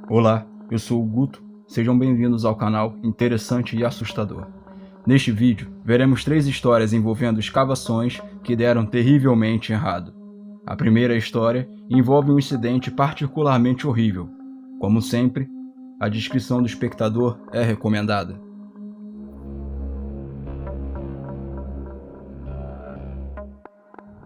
Olá, eu sou o Guto, sejam bem-vindos ao canal Interessante e Assustador. Neste vídeo, veremos 3 histórias envolvendo escavações que deram terrivelmente errado. A primeira história envolve um incidente particularmente horrível. Como sempre, a descrição do espectador é recomendada.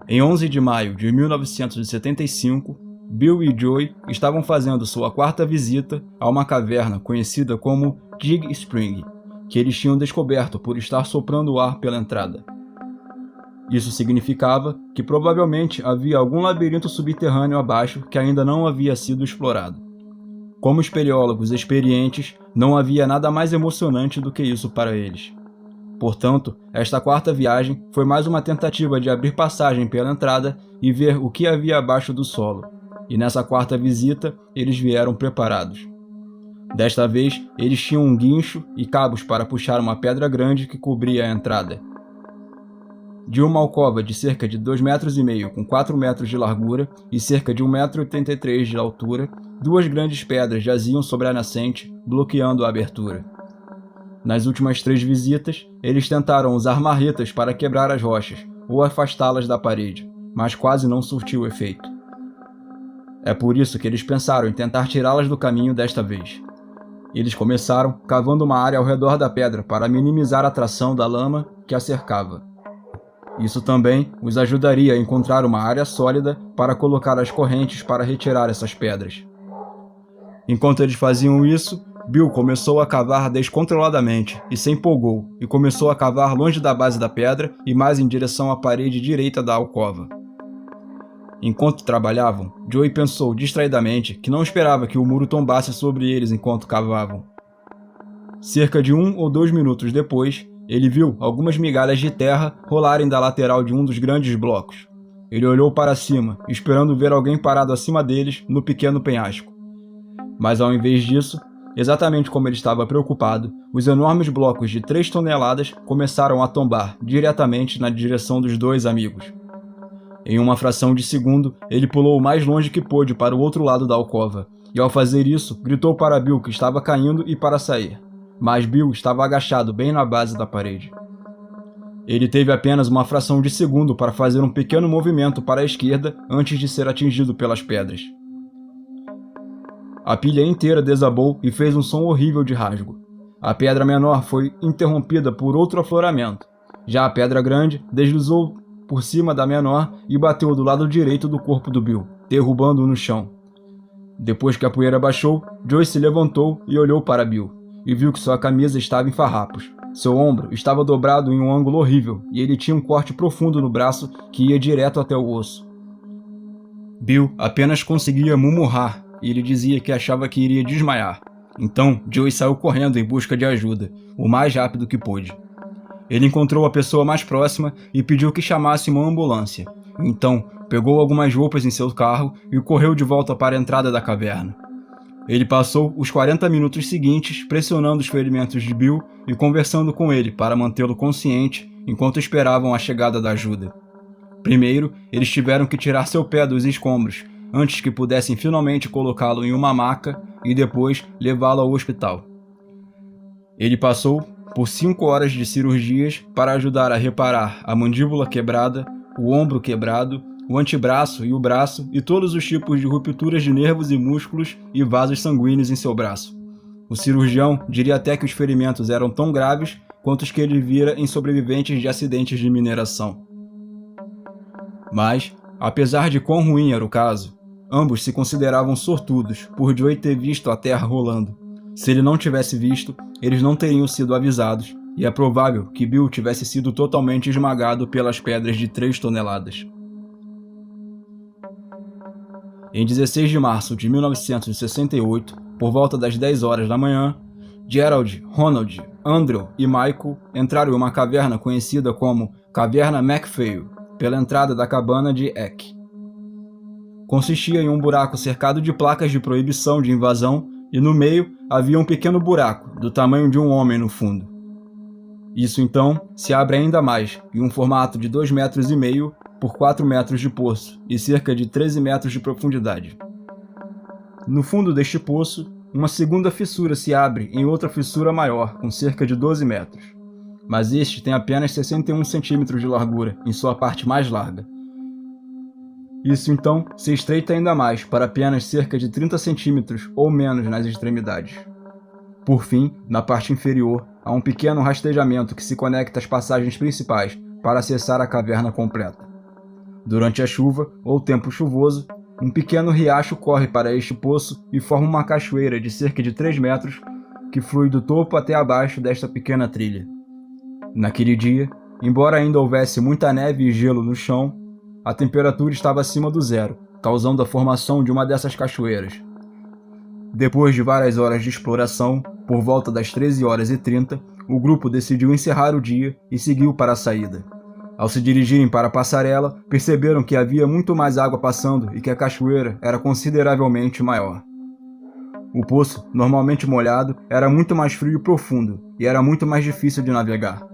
Em 11 de maio de 1975, Bill e Joey estavam fazendo sua 4ª visita a uma caverna conhecida como Dig Spring, que eles tinham descoberto por estar soprando o ar pela entrada. Isso significava que provavelmente havia algum labirinto subterrâneo abaixo que ainda não havia sido explorado. Como espeleólogos experientes, não havia nada mais emocionante do que isso para eles. Portanto, esta 4ª viagem foi mais uma tentativa de abrir passagem pela entrada e ver o que havia abaixo do solo. E nessa 4ª visita, eles vieram preparados. Desta vez, eles tinham um guincho e cabos para puxar uma pedra grande que cobria a entrada. De uma alcova de cerca de 2,5 metros com 4 metros de largura e cerca de 1,83 m de altura, 2 grandes pedras jaziam sobre a nascente, bloqueando a abertura. Nas últimas 3 visitas, eles tentaram usar marretas para quebrar as rochas ou afastá-las da parede, mas quase não surtiu efeito. É por isso que eles pensaram em tentar tirá-las do caminho desta vez. Eles começaram cavando uma área ao redor da pedra para minimizar a tração da lama que a cercava. Isso também os ajudaria a encontrar uma área sólida para colocar as correntes para retirar essas pedras. Enquanto eles faziam isso, Bill começou a cavar descontroladamente e se empolgou e começou a cavar longe da base da pedra e mais em direção à parede direita da alcova. Enquanto trabalhavam, Joey pensou distraidamente que não esperava que o muro tombasse sobre eles enquanto cavavam. Cerca de 1 ou 2 minutos depois, ele viu algumas migalhas de terra rolarem da lateral de um dos grandes blocos. Ele olhou para cima, esperando ver alguém parado acima deles no pequeno penhasco. Mas ao invés disso, exatamente como ele estava preocupado, os enormes blocos de 3 toneladas começaram a tombar diretamente na direção dos 2 amigos. Em uma fração de segundo, ele pulou o mais longe que pôde para o outro lado da alcova, e ao fazer isso, gritou para Bill que estava caindo e para sair. Mas Bill estava agachado bem na base da parede. Ele teve apenas uma fração de segundo para fazer um pequeno movimento para a esquerda antes de ser atingido pelas pedras. A pilha inteira desabou e fez um som horrível de rasgo. A pedra menor foi interrompida por outro afloramento. Já a pedra grande deslizou por cima da menor e bateu do lado direito do corpo do Bill, derrubando-o no chão. Depois que a poeira baixou, Joey se levantou e olhou para Bill, e viu que sua camisa estava em farrapos. Seu ombro estava dobrado em um ângulo horrível e ele tinha um corte profundo no braço que ia direto até o osso. Bill apenas conseguia murmurar e ele dizia que achava que iria desmaiar. Então, Joey saiu correndo em busca de ajuda, o mais rápido que pôde. Ele encontrou a pessoa mais próxima e pediu que chamasse uma ambulância. Então, pegou algumas roupas em seu carro e correu de volta para a entrada da caverna. Ele passou os 40 minutos seguintes pressionando os ferimentos de Bill e conversando com ele para mantê-lo consciente enquanto esperavam a chegada da ajuda. Primeiro, eles tiveram que tirar seu pé dos escombros, antes que pudessem finalmente colocá-lo em uma maca e depois levá-lo ao hospital. Ele passou por 5 horas de cirurgias para ajudar a reparar a mandíbula quebrada, o ombro quebrado, o antebraço e o braço e todos os tipos de rupturas de nervos e músculos e vasos sanguíneos em seu braço. O cirurgião diria até que os ferimentos eram tão graves quanto os que ele vira em sobreviventes de acidentes de mineração. Mas, apesar de quão ruim era o caso, ambos se consideravam sortudos por Joey ter visto a terra rolando. Se ele não tivesse visto, eles não teriam sido avisados, e é provável que Bill tivesse sido totalmente esmagado pelas pedras de 3 toneladas. Em 16 de março de 1968, por volta das 10 horas da manhã, Gerald, Ronald, Andrew e Michael entraram em uma caverna conhecida como Caverna MacPhail, pela entrada da cabana de Eck. Consistia em um buraco cercado de placas de proibição de invasão e no meio havia um pequeno buraco, do tamanho de um homem no fundo. Isso então se abre ainda mais, em um formato de 2,5 metros por 4 metros de poço e cerca de 13 metros de profundidade. No fundo deste poço, uma segunda fissura se abre em outra fissura maior, com cerca de 12 metros. Mas este tem apenas 61 centímetros de largura em sua parte mais larga. Isso então se estreita ainda mais para apenas cerca de 30 centímetros ou menos nas extremidades. Por fim, na parte inferior, há um pequeno rastejamento que se conecta às passagens principais para acessar a caverna completa. Durante a chuva ou tempo chuvoso, um pequeno riacho corre para este poço e forma uma cachoeira de cerca de 3 metros que flui do topo até abaixo desta pequena trilha. Naquele dia, embora ainda houvesse muita neve e gelo no chão, a temperatura estava acima do zero, causando a formação de uma dessas cachoeiras. Depois de várias horas de exploração, por volta das 13h30, o grupo decidiu encerrar o dia e seguiu para a saída. Ao se dirigirem para a passarela, perceberam que havia muito mais água passando e que a cachoeira era consideravelmente maior. O poço, normalmente molhado, era muito mais frio e profundo, e era muito mais difícil de navegar.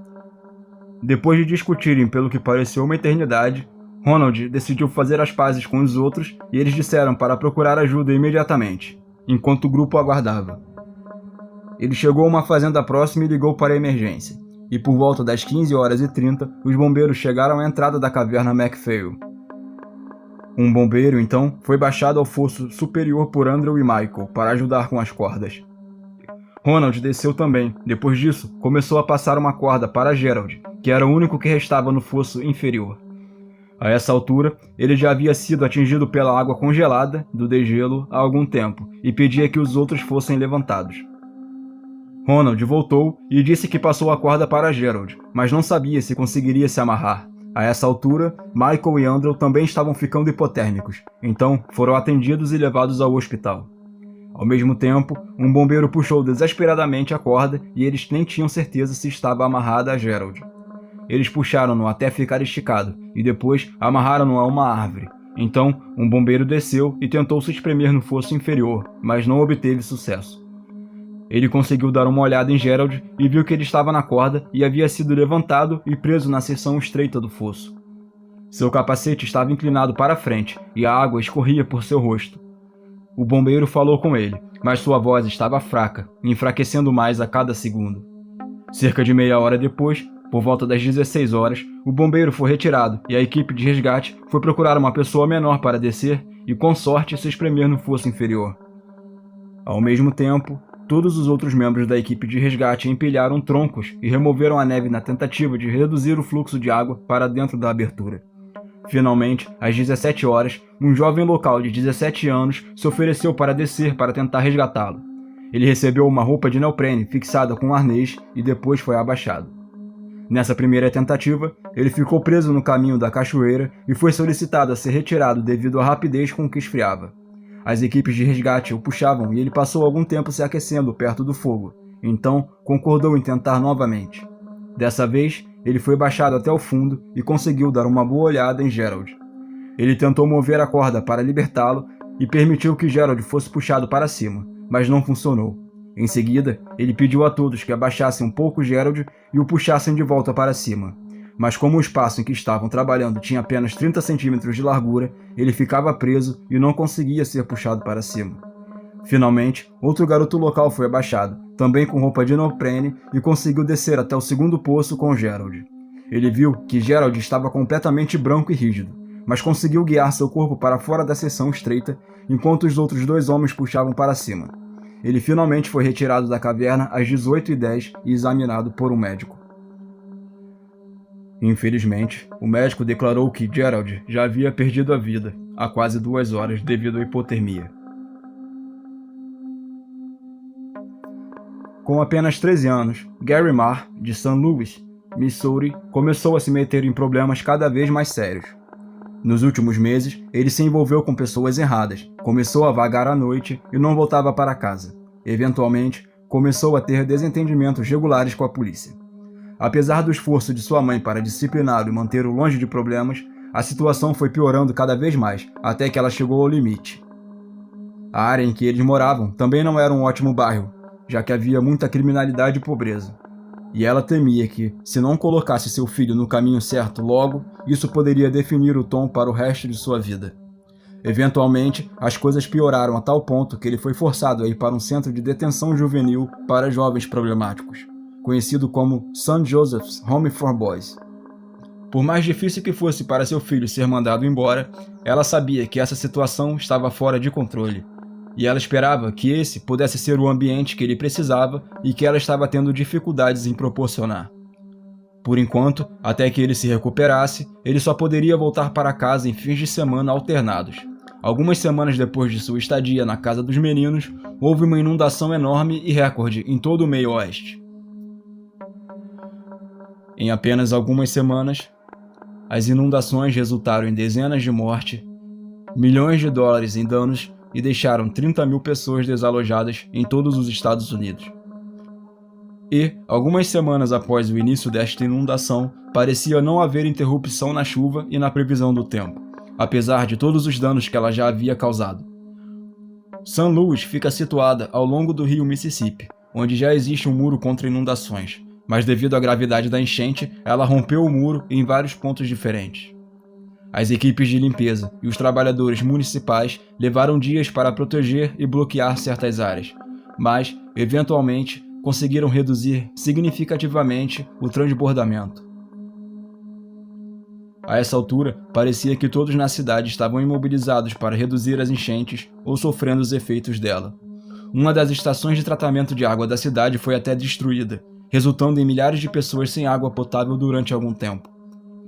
Depois de discutirem pelo que pareceu uma eternidade, Ronald decidiu fazer as pazes com os outros e eles disseram para procurar ajuda imediatamente, enquanto o grupo aguardava. Ele chegou a uma fazenda próxima e ligou para a emergência, e por volta das 15h30, os bombeiros chegaram à entrada da caverna MacPhail. Um bombeiro, então, foi baixado ao fosso superior por Andrew e Michael para ajudar com as cordas. Ronald desceu também. Depois disso, começou a passar uma corda para Gerald, que era o único que restava no fosso inferior. A essa altura, ele já havia sido atingido pela água congelada do degelo há algum tempo e pedia que os outros fossem levantados. Ronald voltou e disse que passou a corda para Gerald, mas não sabia se conseguiria se amarrar. A essa altura, Michael e Andrew também estavam ficando hipotérmicos, então foram atendidos e levados ao hospital. Ao mesmo tempo, um bombeiro puxou desesperadamente a corda e eles nem tinham certeza se estava amarrada a Gerald. Eles puxaram-no até ficar esticado e depois amarraram-no a uma árvore. Então, um bombeiro desceu e tentou se espremer no fosso inferior, mas não obteve sucesso. Ele conseguiu dar uma olhada em Gerald e viu que ele estava na corda e havia sido levantado e preso na seção estreita do fosso. Seu capacete estava inclinado para a frente e a água escorria por seu rosto. O bombeiro falou com ele, mas sua voz estava fraca, enfraquecendo mais a cada segundo. Cerca de meia hora depois, por volta das 16 horas, o bombeiro foi retirado e a equipe de resgate foi procurar uma pessoa menor para descer e, com sorte, se espremer no fosso inferior. Ao mesmo tempo, todos os outros membros da equipe de resgate empilharam troncos e removeram a neve na tentativa de reduzir o fluxo de água para dentro da abertura. Finalmente, às 17 horas, um jovem local de 17 anos se ofereceu para descer para tentar resgatá-lo. Ele recebeu uma roupa de neoprene fixada com um arnês e depois foi abaixado. Nessa primeira tentativa, ele ficou preso no caminho da cachoeira e foi solicitado a ser retirado devido à rapidez com que esfriava. As equipes de resgate o puxavam e ele passou algum tempo se aquecendo perto do fogo, então concordou em tentar novamente. Dessa vez, ele foi baixado até o fundo e conseguiu dar uma boa olhada em Gerald. Ele tentou mover a corda para libertá-lo e permitiu que Gerald fosse puxado para cima, mas não funcionou. Em seguida, ele pediu a todos que abaixassem um pouco Gerald e o puxassem de volta para cima. Mas como o espaço em que estavam trabalhando tinha apenas 30 centímetros de largura, ele ficava preso e não conseguia ser puxado para cima. Finalmente, outro garoto local foi abaixado, também com roupa de neoprene, e conseguiu descer até o segundo poço com Gerald. Ele viu que Gerald estava completamente branco e rígido, mas conseguiu guiar seu corpo para fora da seção estreita, enquanto os outros dois homens puxavam para cima. Ele finalmente foi retirado da caverna às 18h10 e examinado por um médico. Infelizmente, o médico declarou que Gerald já havia perdido a vida há quase 2 horas devido à hipotermia. Com apenas 13 anos, Gary Marr, de St. Louis, Missouri, começou a se meter em problemas cada vez mais sérios. Nos últimos meses, ele se envolveu com pessoas erradas, começou a vagar à noite e não voltava para casa. Eventualmente, começou a ter desentendimentos regulares com a polícia. Apesar do esforço de sua mãe para discipliná-lo e mantê-lo longe de problemas, a situação foi piorando cada vez mais, até que ela chegou ao limite. A área em que eles moravam também não era um ótimo bairro, já que havia muita criminalidade e pobreza. E ela temia que, se não colocasse seu filho no caminho certo logo, isso poderia definir o tom para o resto de sua vida. Eventualmente, as coisas pioraram a tal ponto que ele foi forçado a ir para um centro de detenção juvenil para jovens problemáticos, conhecido como St. Joseph's Home for Boys. Por mais difícil que fosse para seu filho ser mandado embora, ela sabia que essa situação estava fora de controle, e ela esperava que esse pudesse ser o ambiente que ele precisava e que ela estava tendo dificuldades em proporcionar. Por enquanto, até que ele se recuperasse, ele só poderia voltar para casa em fins de semana alternados. Algumas semanas depois de sua estadia na casa dos meninos, houve uma inundação enorme e recorde em todo o meio oeste. Em apenas algumas semanas, as inundações resultaram em dezenas de mortes, milhões de dólares em danos e deixaram 30 mil pessoas desalojadas em todos os Estados Unidos. E, algumas semanas após o início desta inundação, parecia não haver interrupção na chuva e na previsão do tempo, apesar de todos os danos que ela já havia causado. St. Louis fica situada ao longo do rio Mississippi, onde já existe um muro contra inundações, mas devido à gravidade da enchente, ela rompeu o muro em vários pontos diferentes. As equipes de limpeza e os trabalhadores municipais levaram dias para proteger e bloquear certas áreas, mas, eventualmente, conseguiram reduzir significativamente o transbordamento. A essa altura, parecia que todos na cidade estavam imobilizados para reduzir as enchentes ou sofrendo os efeitos dela. Uma das estações de tratamento de água da cidade foi até destruída, resultando em milhares de pessoas sem água potável durante algum tempo.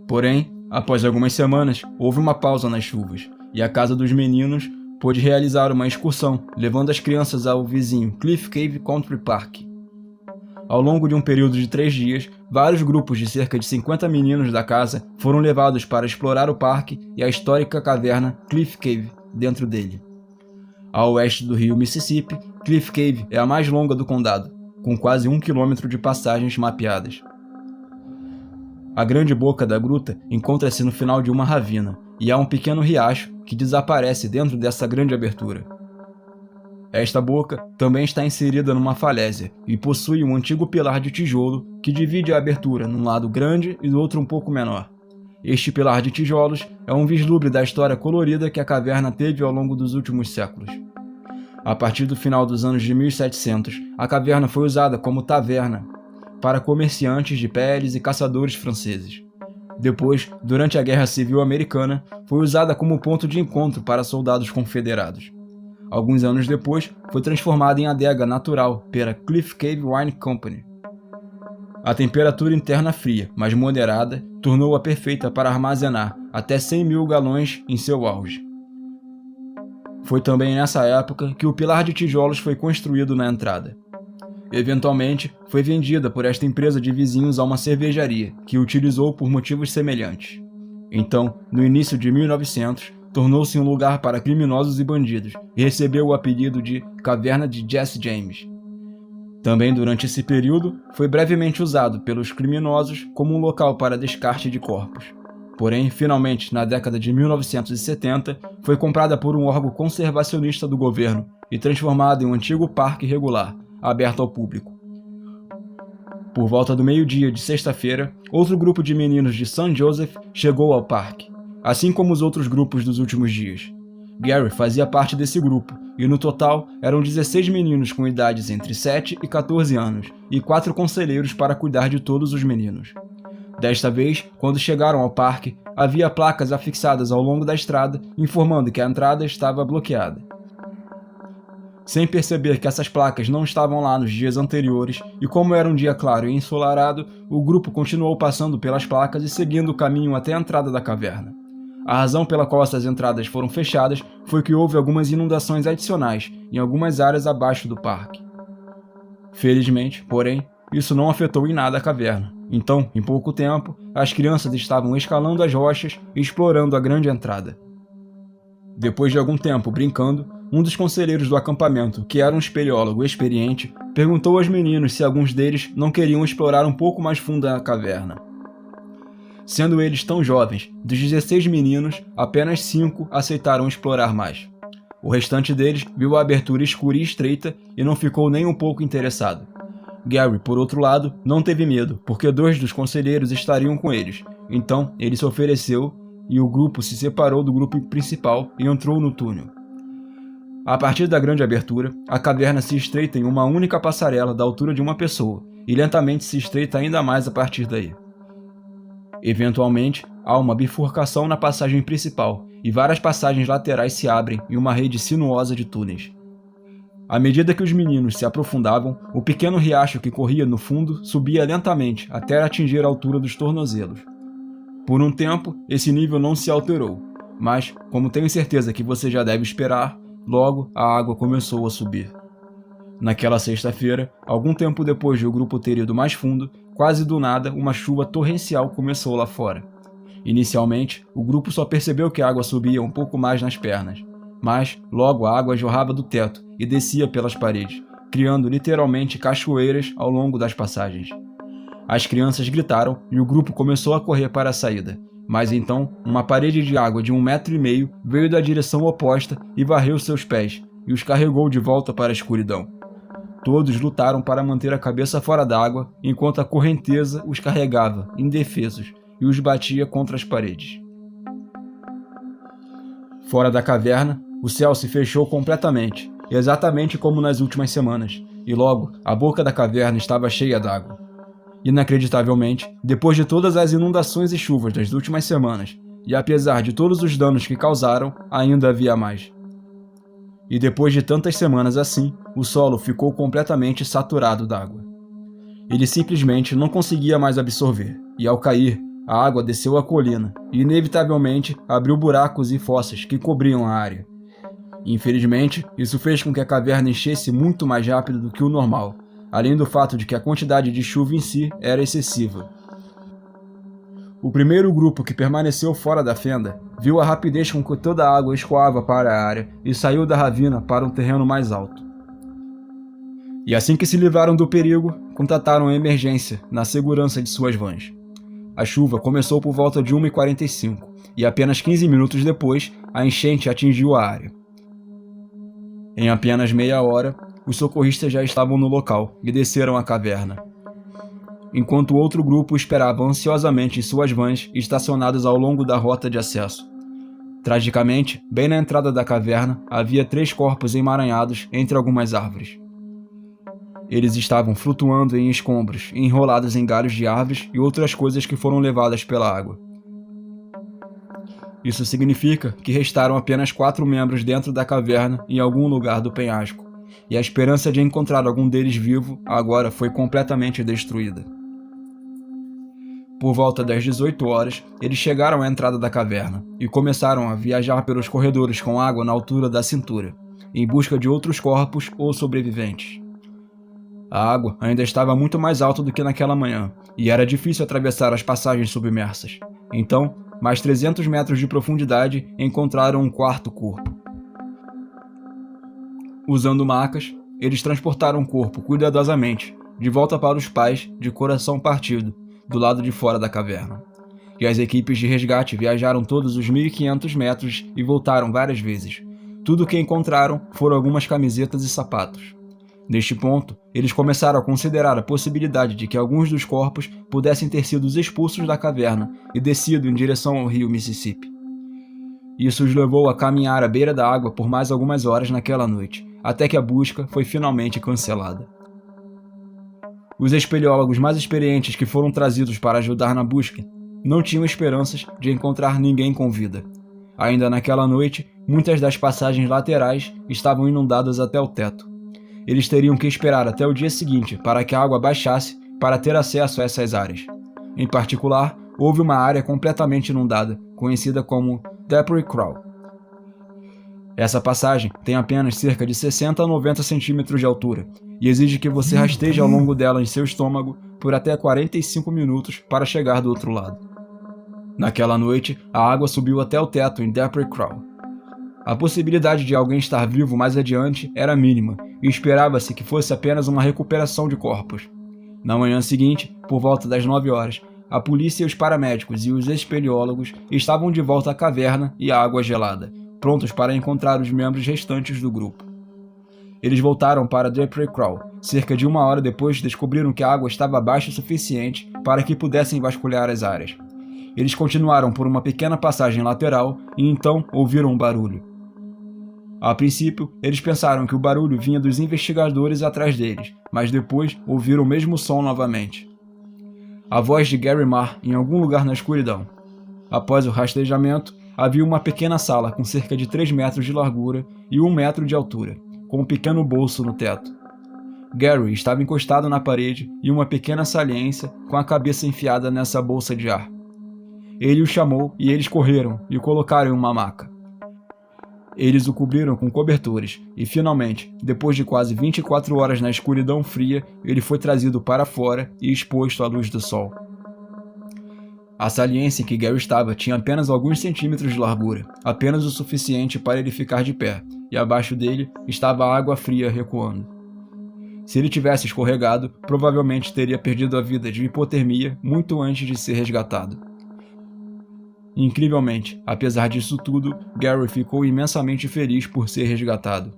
Porém, após algumas semanas, houve uma pausa nas chuvas, e a casa dos meninos pôde realizar uma excursão, levando as crianças ao vizinho Cliff Cave Country Park. Ao longo de um período de 3 dias, vários grupos de cerca de 50 meninos da casa foram levados para explorar o parque e a histórica caverna Cliff Cave dentro dele. A oeste do rio Mississippi, Cliff Cave é a mais longa do condado, com quase 1 quilômetro de passagens mapeadas. A grande boca da gruta encontra-se no final de uma ravina, e há um pequeno riacho que desaparece dentro dessa grande abertura. Esta boca também está inserida numa falésia e possui um antigo pilar de tijolo que divide a abertura num lado grande e do outro um pouco menor. Este pilar de tijolos é um vislumbre da história colorida que a caverna teve ao longo dos últimos séculos. A partir do final dos anos de 1700, a caverna foi usada como taverna para comerciantes de peles e caçadores franceses. Depois, durante a Guerra Civil Americana, foi usada como ponto de encontro para soldados confederados. Alguns anos depois, foi transformada em adega natural pela Cliff Cave Wine Company. A temperatura interna fria, mas moderada, tornou-a perfeita para armazenar até 100 mil galões em seu auge. Foi também nessa época que o pilar de tijolos foi construído na entrada. Eventualmente, foi vendida por esta empresa de vizinhos a uma cervejaria, que o utilizou por motivos semelhantes. Então, no início de 1900, tornou-se um lugar para criminosos e bandidos e recebeu o apelido de Caverna de Jesse James. Também durante esse período, foi brevemente usado pelos criminosos como um local para descarte de corpos. Porém, finalmente, na década de 1970, foi comprada por um órgão conservacionista do governo e transformada em um antigo parque regular, aberto ao público. Por volta do meio-dia de sexta-feira, outro grupo de meninos de St. Joseph chegou ao parque, assim como os outros grupos dos últimos dias. Gary fazia parte desse grupo, e no total eram 16 meninos com idades entre 7 e 14 anos, e 4 conselheiros para cuidar de todos os meninos. Desta vez, quando chegaram ao parque, havia placas afixadas ao longo da estrada, informando que a entrada estava bloqueada. Sem perceber que essas placas não estavam lá nos dias anteriores, e como era um dia claro e ensolarado, o grupo continuou passando pelas placas e seguindo o caminho até a entrada da caverna. A razão pela qual essas entradas foram fechadas foi que houve algumas inundações adicionais em algumas áreas abaixo do parque. Felizmente, porém, isso não afetou em nada a caverna. Então, em pouco tempo, as crianças estavam escalando as rochas e explorando a grande entrada. Depois de algum tempo brincando, um dos conselheiros do acampamento, que era um espeleólogo experiente, perguntou aos meninos se alguns deles não queriam explorar um pouco mais fundo a caverna. Sendo eles tão jovens, dos 16 meninos, apenas 5 aceitaram explorar mais. O restante deles viu a abertura escura e estreita e não ficou nem um pouco interessado. Gary, por outro lado, não teve medo, porque 2 dos conselheiros estariam com eles, então ele se ofereceu e o grupo se separou do grupo principal e entrou no túnel. A partir da grande abertura, a caverna se estreita em uma única passarela da altura de uma pessoa e lentamente se estreita ainda mais a partir daí. Eventualmente, há uma bifurcação na passagem principal e várias passagens laterais se abrem em uma rede sinuosa de túneis. À medida que os meninos se aprofundavam, o pequeno riacho que corria no fundo subia lentamente até atingir a altura dos tornozelos. Por um tempo, esse nível não se alterou, mas, como tenho certeza que você já deve esperar, logo a água começou a subir. Naquela sexta-feira, algum tempo depois de o grupo ter ido mais fundo, quase do nada uma chuva torrencial começou lá fora. Inicialmente, o grupo só percebeu que a água subia um pouco mais nas pernas, mas logo a água jorrava do teto e descia pelas paredes, criando literalmente cachoeiras ao longo das passagens. As crianças gritaram e o grupo começou a correr para a saída, mas então uma parede de água de 1,5 metros veio da direção oposta e varreu seus pés e os carregou de volta para a escuridão. Todos lutaram para manter a cabeça fora d'água enquanto a correnteza os carregava, indefesos, e os batia contra as paredes. Fora da caverna, o céu se fechou completamente, exatamente como nas últimas semanas, e logo a boca da caverna estava cheia d'água. Inacreditavelmente, depois de todas as inundações e chuvas das últimas semanas, e apesar de todos os danos que causaram, ainda havia mais. E depois de tantas semanas assim, o solo ficou completamente saturado d'água. Ele simplesmente não conseguia mais absorver, e ao cair, a água desceu a colina e inevitavelmente abriu buracos e fossas que cobriam a área. Infelizmente, isso fez com que a caverna enchesse muito mais rápido do que o normal, além do fato de que a quantidade de chuva em si era excessiva. O primeiro grupo que permaneceu fora da fenda viu a rapidez com que toda a água escoava para a área e saiu da ravina para um terreno mais alto. E assim que se livraram do perigo, contrataram a emergência na segurança de suas vans. A chuva começou por volta de 1h45 e apenas 15 minutos depois, a enchente atingiu a área. Em apenas meia hora, os socorristas já estavam no local e desceram a caverna, enquanto outro grupo esperava ansiosamente em suas vans estacionadas ao longo da rota de acesso. Tragicamente, bem na entrada da caverna, havia 3 corpos emaranhados entre algumas árvores. Eles estavam flutuando em escombros, enrolados em galhos de árvores e outras coisas que foram levadas pela água. Isso significa que restaram apenas 4 membros dentro da caverna em algum lugar do penhasco, e a esperança de encontrar algum deles vivo agora foi completamente destruída. Por volta das 18 horas, eles chegaram à entrada da caverna e começaram a viajar pelos corredores com água na altura da cintura, em busca de outros corpos ou sobreviventes. A água ainda estava muito mais alta do que naquela manhã, e era difícil atravessar as passagens submersas. Então, mais 300 metros de profundidade, encontraram um quarto corpo. Usando macas, eles transportaram o corpo cuidadosamente, de volta para os pais, de coração partido, do lado de fora da caverna. E as equipes de resgate viajaram todos os 1.500 metros e voltaram várias vezes. Tudo o que encontraram foram algumas camisetas e sapatos. Neste ponto, eles começaram a considerar a possibilidade de que alguns dos corpos pudessem ter sido expulsos da caverna e descido em direção ao rio Mississippi. Isso os levou a caminhar à beira da água por mais algumas horas naquela noite, até que a busca foi finalmente cancelada. Os espeleólogos mais experientes que foram trazidos para ajudar na busca não tinham esperanças de encontrar ninguém com vida. Ainda naquela noite, muitas das passagens laterais estavam inundadas até o teto. Eles teriam que esperar até o dia seguinte para que a água baixasse para ter acesso a essas áreas. Em particular, houve uma área completamente inundada, conhecida como Debris Crawl. Essa passagem tem apenas cerca de 60 a 90 centímetros de altura e exige que você rasteje ao longo dela em seu estômago por até 45 minutos para chegar do outro lado. Naquela noite, a água subiu até o teto em Debris Crawl. A possibilidade de alguém estar vivo mais adiante era mínima e esperava-se que fosse apenas uma recuperação de corpos. Na manhã seguinte, por volta das 9 horas, a polícia, os paramédicos e os espeleólogos estavam de volta à caverna e à água gelada, prontos para encontrar os membros restantes do grupo. Eles voltaram para Debris Crawl. Cerca de 1 hora depois descobriram que a água estava baixa o suficiente para que pudessem vasculhar as áreas. Eles continuaram por uma pequena passagem lateral e então ouviram um barulho. A princípio, eles pensaram que o barulho vinha dos investigadores atrás deles, mas depois ouviram o mesmo som novamente. A voz de Gary Marr em algum lugar na escuridão. Após o rastreamento, havia uma pequena sala com cerca de 3 metros de largura e 1 metro de altura, com um pequeno bolso no teto. Gary estava encostado na parede e uma pequena saliência com a cabeça enfiada nessa bolsa de ar. Ele o chamou e eles correram e o colocaram em uma maca. Eles o cobriram com cobertores e, finalmente, depois de quase 24 horas na escuridão fria, ele foi trazido para fora e exposto à luz do sol. A saliência em que Gary estava tinha apenas alguns centímetros de largura, apenas o suficiente para ele ficar de pé, e abaixo dele estava a água fria recuando. Se ele tivesse escorregado, provavelmente teria perdido a vida de hipotermia muito antes de ser resgatado. Incrivelmente, apesar disso tudo, Gary ficou imensamente feliz por ser resgatado.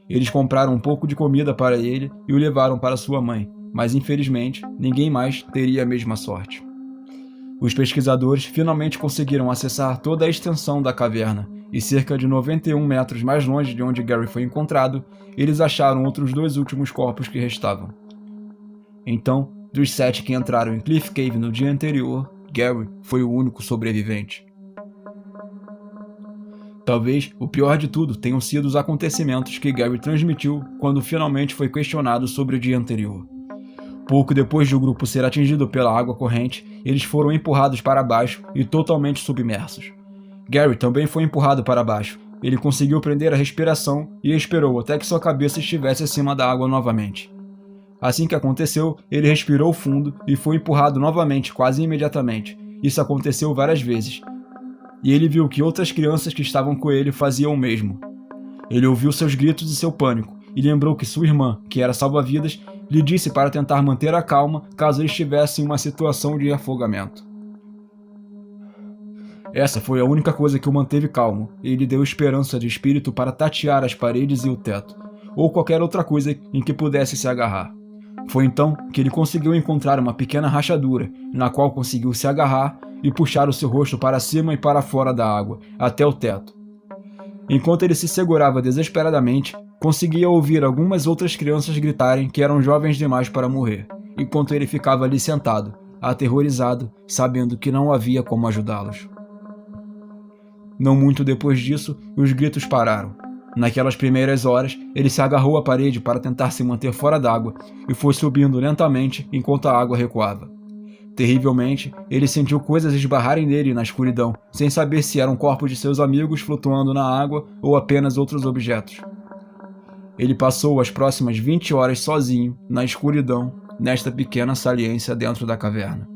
Eles compraram um pouco de comida para ele e o levaram para sua mãe, mas infelizmente ninguém mais teria a mesma sorte. Os pesquisadores finalmente conseguiram acessar toda a extensão da caverna, e cerca de 91 metros mais longe de onde Gary foi encontrado, eles acharam outros 2 últimos corpos que restavam. Então, dos 7 que entraram em Cliff Cave no dia anterior, Gary foi o único sobrevivente. Talvez o pior de tudo tenham sido os acontecimentos que Gary transmitiu quando finalmente foi questionado sobre o dia anterior. Pouco depois de o grupo ser atingido pela água corrente, eles foram empurrados para baixo e totalmente submersos. Gary também foi empurrado para baixo. Ele conseguiu prender a respiração e esperou até que sua cabeça estivesse acima da água novamente. Assim que aconteceu, ele respirou fundo e foi empurrado novamente quase imediatamente. Isso aconteceu várias vezes. E ele viu que outras crianças que estavam com ele faziam o mesmo. Ele ouviu seus gritos e seu pânico, e lembrou que sua irmã, que era salva-vidas, lhe disse para tentar manter a calma caso ele estivesse em uma situação de afogamento. Essa foi a única coisa que o manteve calmo, e lhe deu esperança de espírito para tatear as paredes e o teto, ou qualquer outra coisa em que pudesse se agarrar. Foi então que ele conseguiu encontrar uma pequena rachadura, na qual conseguiu se agarrar e puxar o seu rosto para cima e para fora da água, até o teto. Enquanto ele se segurava desesperadamente, conseguia ouvir algumas outras crianças gritarem que eram jovens demais para morrer, enquanto ele ficava ali sentado, aterrorizado, sabendo que não havia como ajudá-los. Não muito depois disso, os gritos pararam. Naquelas primeiras horas, ele se agarrou à parede para tentar se manter fora d'água e foi subindo lentamente enquanto a água recuava. Terrivelmente, ele sentiu coisas esbarrarem nele na escuridão, sem saber se eram corpos de seus amigos flutuando na água ou apenas outros objetos. Ele passou as próximas 20 horas sozinho, na escuridão, nesta pequena saliência dentro da caverna.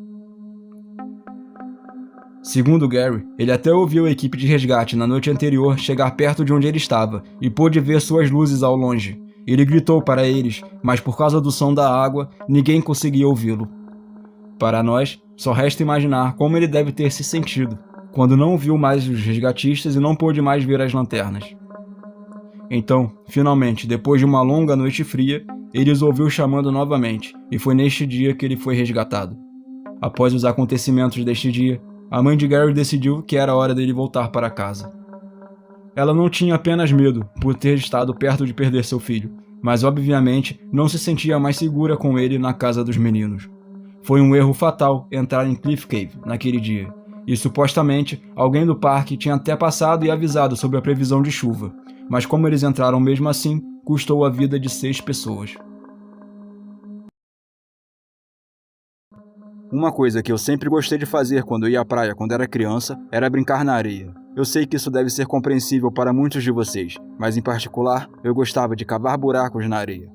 Segundo Gary, ele até ouviu a equipe de resgate na noite anterior chegar perto de onde ele estava e pôde ver suas luzes ao longe. Ele gritou para eles, mas por causa do som da água, ninguém conseguia ouvi-lo. Para nós, só resta imaginar como ele deve ter se sentido, quando não viu mais os resgatistas e não pôde mais ver as lanternas. Então, finalmente, depois de uma longa noite fria, ele os ouviu chamando novamente, e foi neste dia que ele foi resgatado. Após os acontecimentos deste dia, a mãe de Gary decidiu que era hora dele voltar para casa. Ela não tinha apenas medo por ter estado perto de perder seu filho, mas obviamente não se sentia mais segura com ele na casa dos meninos. Foi um erro fatal entrar em Cliff Cave naquele dia, e supostamente alguém do parque tinha até passado e avisado sobre a previsão de chuva, mas como eles entraram mesmo assim, custou a vida de 6 pessoas. Uma coisa que eu sempre gostei de fazer quando ia à praia quando era criança era brincar na areia. Eu sei que isso deve ser compreensível para muitos de vocês, mas em particular, eu gostava de cavar buracos na areia.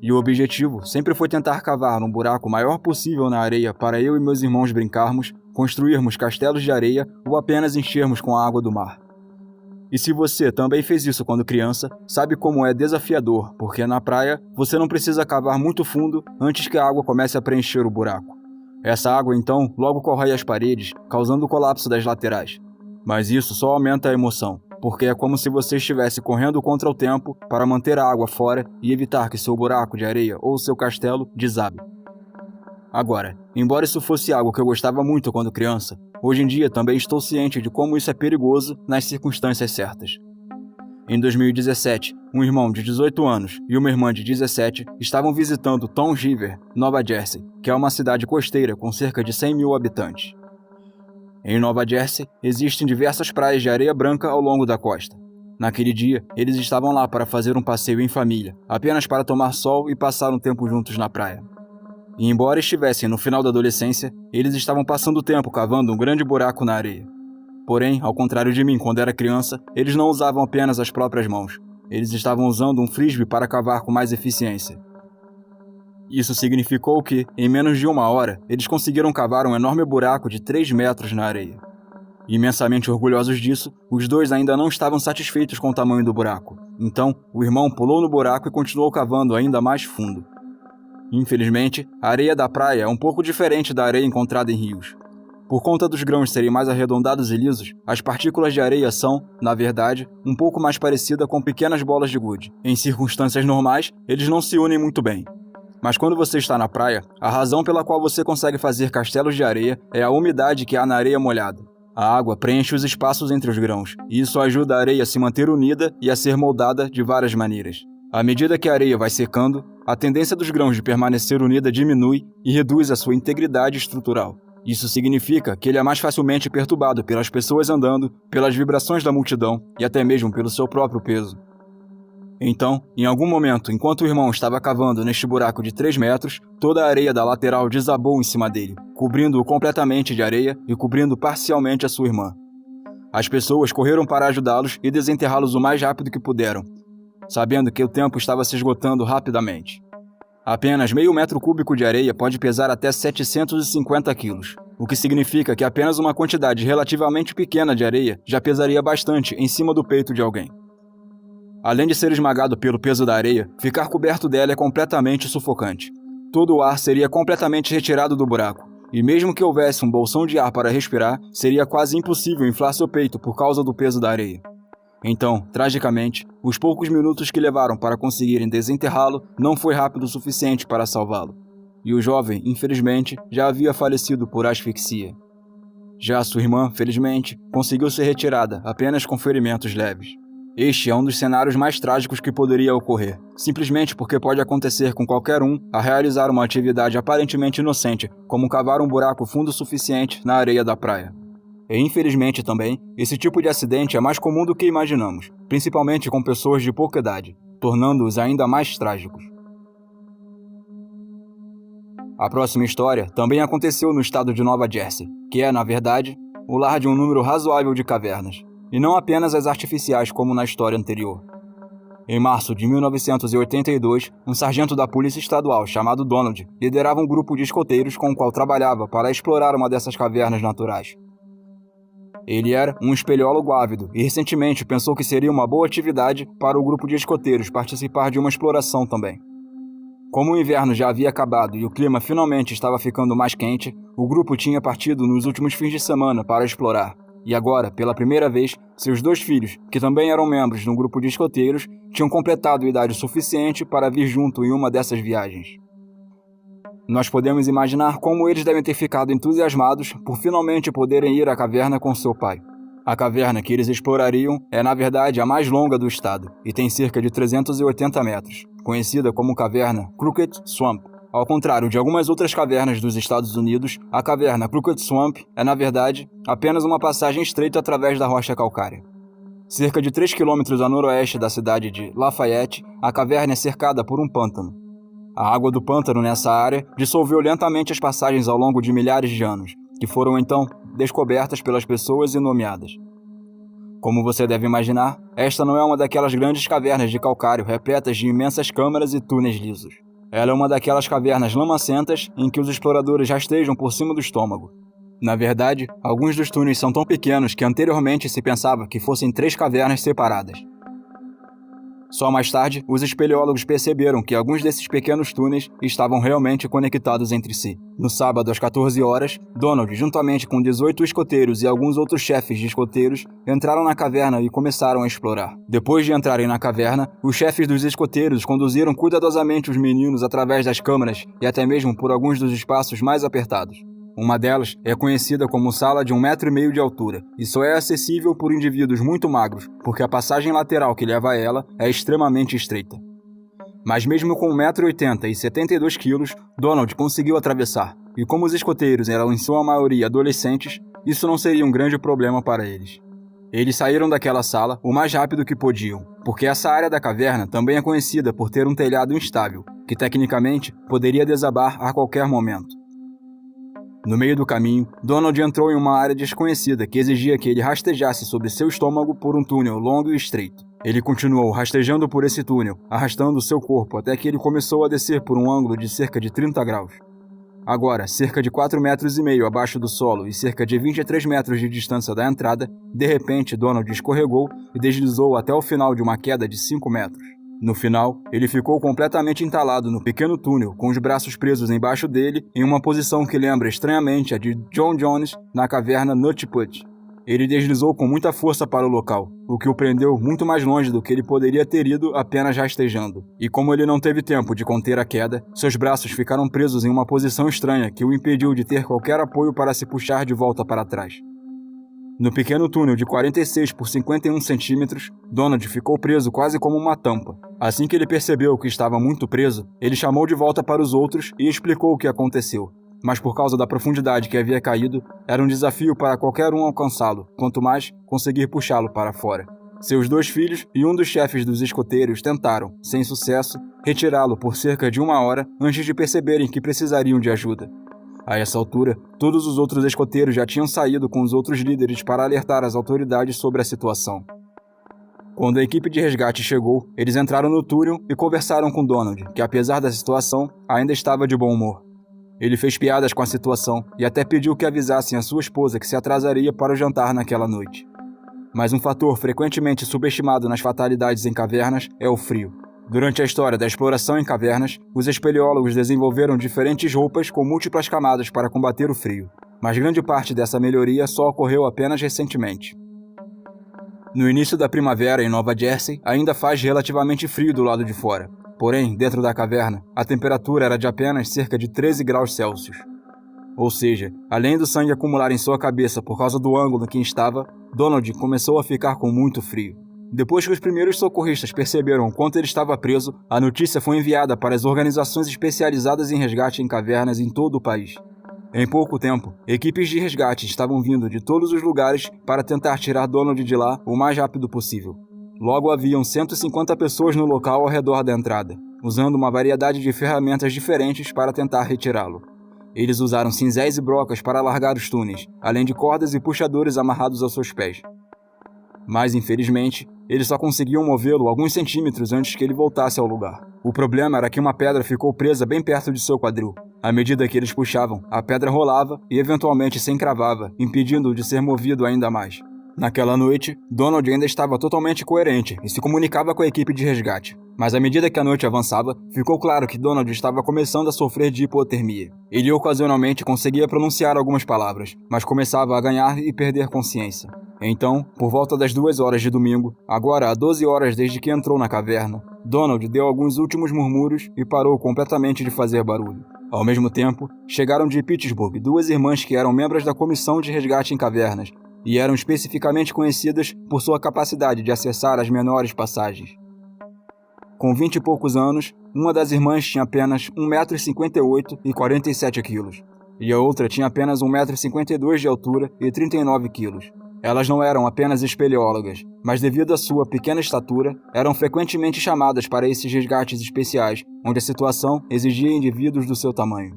E o objetivo sempre foi tentar cavar um buraco maior possível na areia para eu e meus irmãos brincarmos, construirmos castelos de areia ou apenas enchermos com a água do mar. E se você também fez isso quando criança, sabe como é desafiador, porque na praia você não precisa cavar muito fundo antes que a água comece a preencher o buraco. Essa água então logo corrói as paredes, causando o colapso das laterais. Mas isso só aumenta a emoção, porque é como se você estivesse correndo contra o tempo para manter a água fora e evitar que seu buraco de areia ou seu castelo desabe. Agora, embora isso fosse algo que eu gostava muito quando criança, hoje em dia também estou ciente de como isso é perigoso nas circunstâncias certas. Em 2017, um irmão de 18 anos e uma irmã de 17 estavam visitando Toms River, Nova Jersey, que é uma cidade costeira com cerca de 100 mil habitantes. Em Nova Jersey, existem diversas praias de areia branca ao longo da costa. Naquele dia, eles estavam lá para fazer um passeio em família, apenas para tomar sol e passar um tempo juntos na praia. E embora estivessem no final da adolescência, eles estavam passando o tempo cavando um grande buraco na areia. Porém, ao contrário de mim quando era criança, eles não usavam apenas as próprias mãos. Eles estavam usando um frisbee para cavar com mais eficiência. Isso significou que, em menos de 1 hora, eles conseguiram cavar um enorme buraco de 3 metros na areia. Imensamente orgulhosos disso, os dois ainda não estavam satisfeitos com o tamanho do buraco. Então, o irmão pulou no buraco e continuou cavando ainda mais fundo. Infelizmente, a areia da praia é um pouco diferente da areia encontrada em rios. Por conta dos grãos serem mais arredondados e lisos, as partículas de areia são, na verdade, um pouco mais parecidas com pequenas bolas de gude. Em circunstâncias normais, eles não se unem muito bem. Mas quando você está na praia, a razão pela qual você consegue fazer castelos de areia é a umidade que há na areia molhada. A água preenche os espaços entre os grãos, e isso ajuda a areia a se manter unida e a ser moldada de várias maneiras. À medida que a areia vai secando, a tendência dos grãos de permanecer unida diminui e reduz a sua integridade estrutural. Isso significa que ele é mais facilmente perturbado pelas pessoas andando, pelas vibrações da multidão e até mesmo pelo seu próprio peso. Então, em algum momento, enquanto o irmão estava cavando neste buraco de 3 metros, toda a areia da lateral desabou em cima dele, cobrindo-o completamente de areia e cobrindo parcialmente a sua irmã. As pessoas correram para ajudá-los e desenterrá-los o mais rápido que puderam, sabendo que o tempo estava se esgotando rapidamente. Apenas meio metro cúbico de areia pode pesar até 750 quilos, o que significa que apenas uma quantidade relativamente pequena de areia já pesaria bastante em cima do peito de alguém. Além de ser esmagado pelo peso da areia, ficar coberto dela é completamente sufocante. Todo o ar seria completamente retirado do buraco, e mesmo que houvesse um bolsão de ar para respirar, seria quase impossível inflar seu peito por causa do peso da areia. Então, tragicamente, os poucos minutos que levaram para conseguirem desenterrá-lo não foi rápido o suficiente para salvá-lo. E o jovem, infelizmente, já havia falecido por asfixia. Já sua irmã, felizmente, conseguiu ser retirada apenas com ferimentos leves. Este é um dos cenários mais trágicos que poderia ocorrer, simplesmente porque pode acontecer com qualquer um a realizar uma atividade aparentemente inocente, como cavar um buraco fundo o suficiente na areia da praia. E infelizmente também, esse tipo de acidente é mais comum do que imaginamos, principalmente com pessoas de pouca idade, tornando-os ainda mais trágicos. A próxima história também aconteceu no estado de Nova Jersey, que é, na verdade, o lar de um número razoável de cavernas, e não apenas as artificiais como na história anterior. Em março de 1982, um sargento da polícia estadual chamado Donald liderava um grupo de escoteiros com o qual trabalhava para explorar uma dessas cavernas naturais. Ele era um espeleólogo ávido e recentemente pensou que seria uma boa atividade para o grupo de escoteiros participar de uma exploração também. Como o inverno já havia acabado e o clima finalmente estava ficando mais quente, o grupo tinha partido nos últimos fins de semana para explorar. E agora, pela primeira vez, seus 2 filhos, que também eram membros de um grupo de escoteiros, tinham completado a idade suficiente para vir junto em uma dessas viagens. Nós podemos imaginar como eles devem ter ficado entusiasmados por finalmente poderem ir à caverna com seu pai. A caverna que eles explorariam é, na verdade, a mais longa do estado e tem cerca de 380 metros, conhecida como caverna Crooked Swamp. Ao contrário de algumas outras cavernas dos Estados Unidos, a caverna Crooked Swamp é, na verdade, apenas uma passagem estreita através da rocha calcária. Cerca de 3 quilômetros a noroeste da cidade de Lafayette, a caverna é cercada por um pântano. A água do pântano nessa área dissolveu lentamente as passagens ao longo de milhares de anos, que foram então descobertas pelas pessoas e nomeadas. Como você deve imaginar, esta não é uma daquelas grandes cavernas de calcário repletas de imensas câmaras e túneis lisos. Ela é uma daquelas cavernas lamacentas em que os exploradores rastejam por cima do estômago. Na verdade, alguns dos túneis são tão pequenos que anteriormente se pensava que fossem 3 cavernas separadas. Só mais tarde, os espeleólogos perceberam que alguns desses pequenos túneis estavam realmente conectados entre si. No sábado, às 14 horas, Donald, juntamente com 18 escoteiros e alguns outros chefes de escoteiros, entraram na caverna e começaram a explorar. Depois de entrarem na caverna, os chefes dos escoteiros conduziram cuidadosamente os meninos através das câmaras e até mesmo por alguns dos espaços mais apertados. Uma delas é conhecida como sala de 1,5 metro de altura e só é acessível por indivíduos muito magros, porque a passagem lateral que leva a ela é extremamente estreita. Mas mesmo com 1,80 m e 72 kg, Donald conseguiu atravessar, e como os escoteiros eram em sua maioria adolescentes, isso não seria um grande problema para eles. Eles saíram daquela sala o mais rápido que podiam, porque essa área da caverna também é conhecida por ter um telhado instável, que tecnicamente poderia desabar a qualquer momento. No meio do caminho, Donald entrou em uma área desconhecida que exigia que ele rastejasse sobre seu estômago por um túnel longo e estreito. Ele continuou rastejando por esse túnel, arrastando seu corpo até que ele começou a descer por um ângulo de cerca de 30 graus. Agora, cerca de 4,5 metros abaixo do solo e cerca de 23 metros de distância da entrada, de repente Donald escorregou e deslizou até o final de uma queda de 5 metros. No final, ele ficou completamente entalado no pequeno túnel, com os braços presos embaixo dele, em uma posição que lembra estranhamente a de John Jones na caverna Nut Put. Ele deslizou com muita força para o local, o que o prendeu muito mais longe do que ele poderia ter ido apenas rastejando. E como ele não teve tempo de conter a queda, seus braços ficaram presos em uma posição estranha que o impediu de ter qualquer apoio para se puxar de volta para trás. No pequeno túnel de 46 por 51 centímetros, Donald ficou preso quase como uma tampa. Assim que ele percebeu que estava muito preso, ele chamou de volta para os outros e explicou o que aconteceu. Mas por causa da profundidade que havia caído, era um desafio para qualquer um alcançá-lo, quanto mais conseguir puxá-lo para fora. Seus 2 filhos e um dos chefes dos escoteiros tentaram, sem sucesso, retirá-lo por cerca de 1 hora antes de perceberem que precisariam de ajuda. A essa altura, todos os outros escoteiros já tinham saído com os outros líderes para alertar as autoridades sobre a situação. Quando a equipe de resgate chegou, eles entraram no túnel e conversaram com Donald, que apesar da situação, ainda estava de bom humor. Ele fez piadas com a situação e até pediu que avisassem a sua esposa que se atrasaria para o jantar naquela noite. Mas um fator frequentemente subestimado nas fatalidades em cavernas é o frio. Durante a história da exploração em cavernas, os espeleólogos desenvolveram diferentes roupas com múltiplas camadas para combater o frio, mas grande parte dessa melhoria só ocorreu apenas recentemente. No início da primavera em Nova Jersey, ainda faz relativamente frio do lado de fora. Porém, dentro da caverna, a temperatura era de apenas cerca de 13 graus Celsius. Ou seja, além do sangue acumular em sua cabeça por causa do ângulo em que estava, Donald começou a ficar com muito frio. Depois que os primeiros socorristas perceberam o quanto ele estava preso, a notícia foi enviada para as organizações especializadas em resgate em cavernas em todo o país. Em pouco tempo, equipes de resgate estavam vindo de todos os lugares para tentar tirar Donald de lá o mais rápido possível. Logo haviam 150 pessoas no local ao redor da entrada, usando uma variedade de ferramentas diferentes para tentar retirá-lo. Eles usaram cinzéis e brocas para alargar os túneis, além de cordas e puxadores amarrados aos seus pés. Mas, infelizmente, eles só conseguiam movê-lo alguns centímetros antes que ele voltasse ao lugar. O problema era que uma pedra ficou presa bem perto de seu quadril. À medida que eles puxavam, a pedra rolava e eventualmente se encravava, impedindo-o de ser movido ainda mais. Naquela noite, Donald ainda estava totalmente coerente e se comunicava com a equipe de resgate. Mas à medida que a noite avançava, ficou claro que Donald estava começando a sofrer de hipotermia. Ele ocasionalmente conseguia pronunciar algumas palavras, mas começava a ganhar e perder consciência. Então, por volta das 2 horas de domingo, agora há 12 horas desde que entrou na caverna, Donald deu alguns últimos murmúrios e parou completamente de fazer barulho. Ao mesmo tempo, chegaram de Pittsburgh 2 irmãs que eram membros da comissão de resgate em cavernas e eram especificamente conhecidas por sua capacidade de acessar as menores passagens. Com 20 e poucos anos, uma das irmãs tinha apenas 1,58 m e 47 kg, e a outra tinha apenas 1,52 m de altura e 39 kg. Elas não eram apenas espeleólogas, mas devido à sua pequena estatura, eram frequentemente chamadas para esses resgates especiais, onde a situação exigia indivíduos do seu tamanho.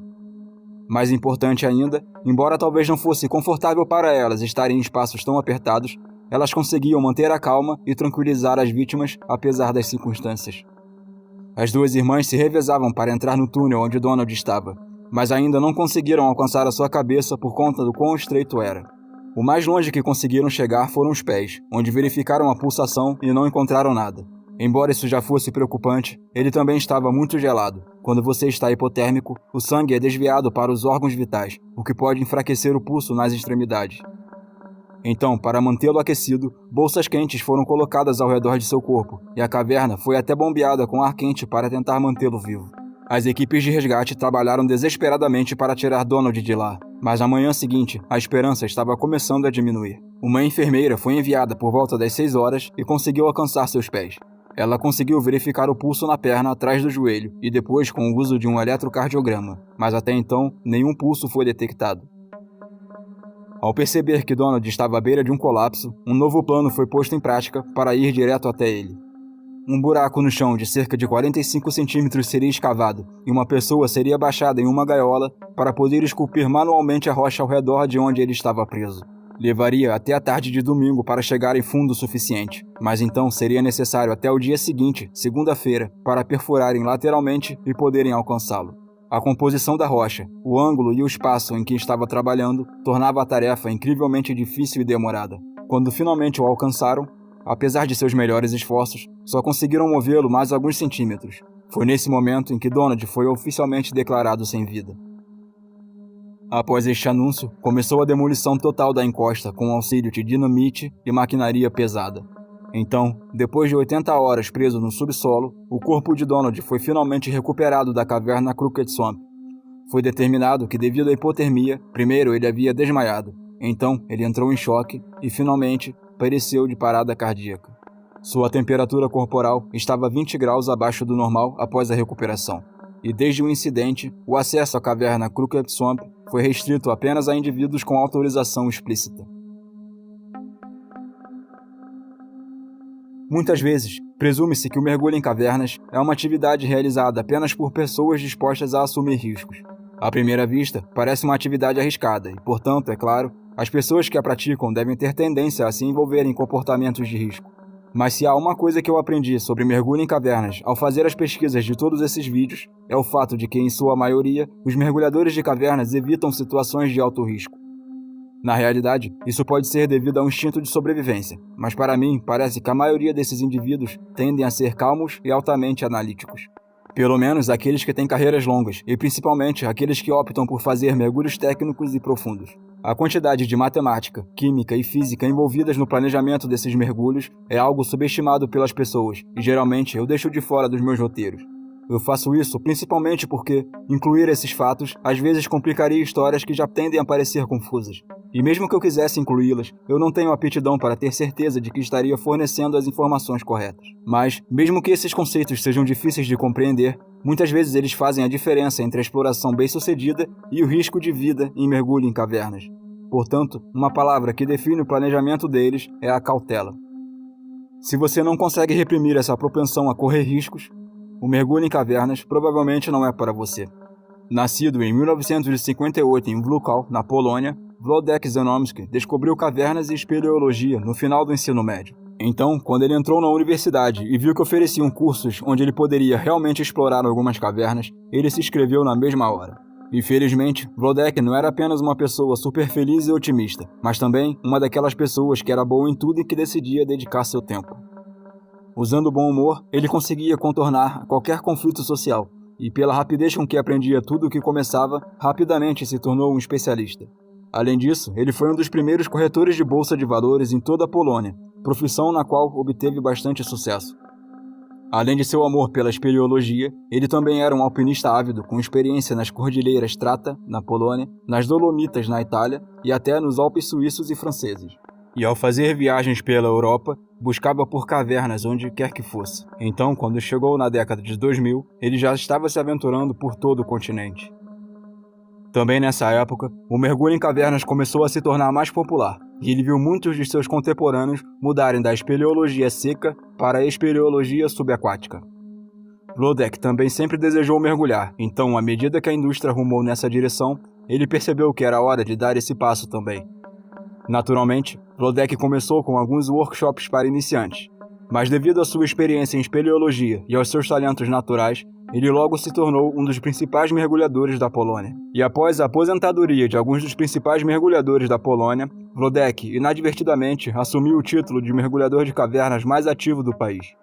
Mais importante ainda, embora talvez não fosse confortável para elas estarem em espaços tão apertados, elas conseguiam manter a calma e tranquilizar as vítimas apesar das circunstâncias. As 2 irmãs se revezavam para entrar no túnel onde Donald estava, mas ainda não conseguiram alcançar a sua cabeça por conta do quão estreito era. O mais longe que conseguiram chegar foram os pés, onde verificaram a pulsação e não encontraram nada. Embora isso já fosse preocupante, ele também estava muito gelado. Quando você está hipotérmico, o sangue é desviado para os órgãos vitais, o que pode enfraquecer o pulso nas extremidades. Então, para mantê-lo aquecido, bolsas quentes foram colocadas ao redor de seu corpo, e a caverna foi até bombeada com ar quente para tentar mantê-lo vivo. As equipes de resgate trabalharam desesperadamente para tirar Donald de lá, mas na manhã seguinte, a esperança estava começando a diminuir. Uma enfermeira foi enviada por volta das 6 horas e conseguiu alcançar seus pés. Ela conseguiu verificar o pulso na perna atrás do joelho e depois com o uso de um eletrocardiograma, mas até então nenhum pulso foi detectado. Ao perceber que Donald estava à beira de um colapso, um novo plano foi posto em prática para ir direto até ele. Um buraco no chão de cerca de 45 centímetros seria escavado e uma pessoa seria baixada em uma gaiola para poder esculpir manualmente a rocha ao redor de onde ele estava preso. Levaria até a tarde de domingo para chegar em fundo suficiente, mas então seria necessário até o dia seguinte, segunda-feira, para perfurarem lateralmente e poderem alcançá-lo. A composição da rocha, o ângulo e o espaço em que estava trabalhando tornava a tarefa incrivelmente difícil e demorada. Quando finalmente o alcançaram, apesar de seus melhores esforços, só conseguiram movê-lo mais alguns centímetros. Foi nesse momento em que Donald foi oficialmente declarado sem vida. Após este anúncio, começou a demolição total da encosta com o auxílio de dinamite e maquinaria pesada. Então, depois de 80 horas preso no subsolo, o corpo de Donald foi finalmente recuperado da caverna Crooked Swamp. Foi determinado que, devido à hipotermia, primeiro ele havia desmaiado, então ele entrou em choque e, finalmente, pereceu de parada cardíaca. Sua temperatura corporal estava 20 graus abaixo do normal após a recuperação, e desde o incidente, o acesso à caverna Crooked Swamp foi restrito apenas a indivíduos com autorização explícita. Muitas vezes, presume-se que o mergulho em cavernas é uma atividade realizada apenas por pessoas dispostas a assumir riscos. À primeira vista, parece uma atividade arriscada e, portanto, é claro, as pessoas que a praticam devem ter tendência a se envolver em comportamentos de risco. Mas se há uma coisa que eu aprendi sobre mergulho em cavernas ao fazer as pesquisas de todos esses vídeos, é o fato de que, em sua maioria, os mergulhadores de cavernas evitam situações de alto risco. Na realidade, isso pode ser devido a um instinto de sobrevivência, mas para mim parece que a maioria desses indivíduos tendem a ser calmos e altamente analíticos. Pelo menos aqueles que têm carreiras longas, e principalmente aqueles que optam por fazer mergulhos técnicos e profundos. A quantidade de matemática, química e física envolvidas no planejamento desses mergulhos é algo subestimado pelas pessoas, e geralmente eu deixo de fora dos meus roteiros. Eu faço isso principalmente porque incluir esses fatos às vezes complicaria histórias que já tendem a parecer confusas. E mesmo que eu quisesse incluí-las, eu não tenho aptidão para ter certeza de que estaria fornecendo as informações corretas. Mas, mesmo que esses conceitos sejam difíceis de compreender, muitas vezes eles fazem a diferença entre a exploração bem-sucedida e o risco de vida em mergulho em cavernas. Portanto, uma palavra que define o planejamento deles é a cautela. Se você não consegue reprimir essa propensão a correr riscos, o mergulho em cavernas provavelmente não é para você. Nascido em 1958 em Włocławek, na Polônia, Włodek Zanomski descobriu cavernas e espeleologia no final do ensino médio. Então, quando ele entrou na universidade e viu que ofereciam cursos onde ele poderia realmente explorar algumas cavernas, ele se inscreveu na mesma hora. Infelizmente, Włodek não era apenas uma pessoa super feliz e otimista, mas também uma daquelas pessoas que era boa em tudo e que decidia dedicar seu tempo. Usando o bom humor, ele conseguia contornar qualquer conflito social, e pela rapidez com que aprendia tudo o que começava, rapidamente se tornou um especialista. Além disso, ele foi um dos primeiros corretores de bolsa de valores em toda a Polônia, profissão na qual obteve bastante sucesso. Além de seu amor pela espeleologia, ele também era um alpinista ávido com experiência nas cordilheiras Trata, na Polônia, nas Dolomitas, na Itália e até nos Alpes suíços e franceses. E ao fazer viagens pela Europa, buscava por cavernas onde quer que fosse. Então, quando chegou na década de 2000, ele já estava se aventurando por todo o continente. Também nessa época, o mergulho em cavernas começou a se tornar mais popular, e ele viu muitos de seus contemporâneos mudarem da espeleologia seca para a espeleologia subaquática. Włodek também sempre desejou mergulhar, então, à medida que a indústria rumou nessa direção, ele percebeu que era hora de dar esse passo também. Naturalmente, Włodek começou com alguns workshops para iniciantes, mas devido à sua experiência em espeleologia e aos seus talentos naturais, ele logo se tornou um dos principais mergulhadores da Polônia. E após a aposentadoria de alguns dos principais mergulhadores da Polônia, Włodek, inadvertidamente, assumiu o título de mergulhador de cavernas mais ativo do país.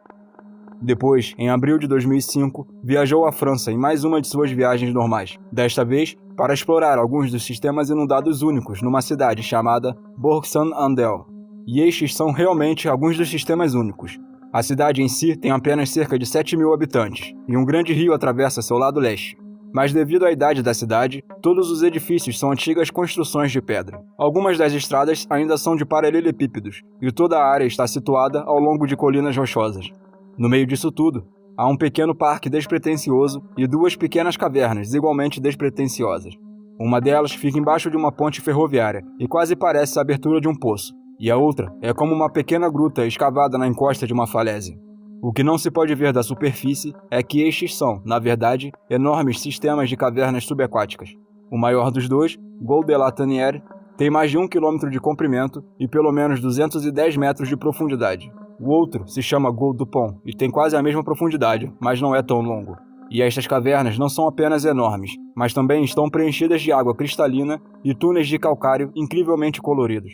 Depois, em abril de 2005, viajou à França em mais uma de suas viagens normais, desta vez para explorar alguns dos sistemas inundados únicos numa cidade chamada Bourg-Saint-Andel. E estes são realmente alguns dos sistemas únicos. A cidade em si tem apenas cerca de 7.000 habitantes, e um grande rio atravessa seu lado leste. Mas devido à idade da cidade, todos os edifícios são antigas construções de pedra. Algumas das estradas ainda são de paralelepípedos, e toda a área está situada ao longo de colinas rochosas. No meio disso tudo, há um pequeno parque despretensioso e duas pequenas cavernas igualmente despretensiosas. Uma delas fica embaixo de uma ponte ferroviária e quase parece a abertura de um poço, e a outra é como uma pequena gruta escavada na encosta de uma falésia. O que não se pode ver da superfície é que estes são, na verdade, enormes sistemas de cavernas subaquáticas. O maior dos dois, Gol de la Tanière, tem mais de 1 km de comprimento e pelo menos 210 metros de profundidade. O outro se chama Gol du Pont e tem quase a mesma profundidade, mas não é tão longo. E estas cavernas não são apenas enormes, mas também estão preenchidas de água cristalina e túneis de calcário incrivelmente coloridos.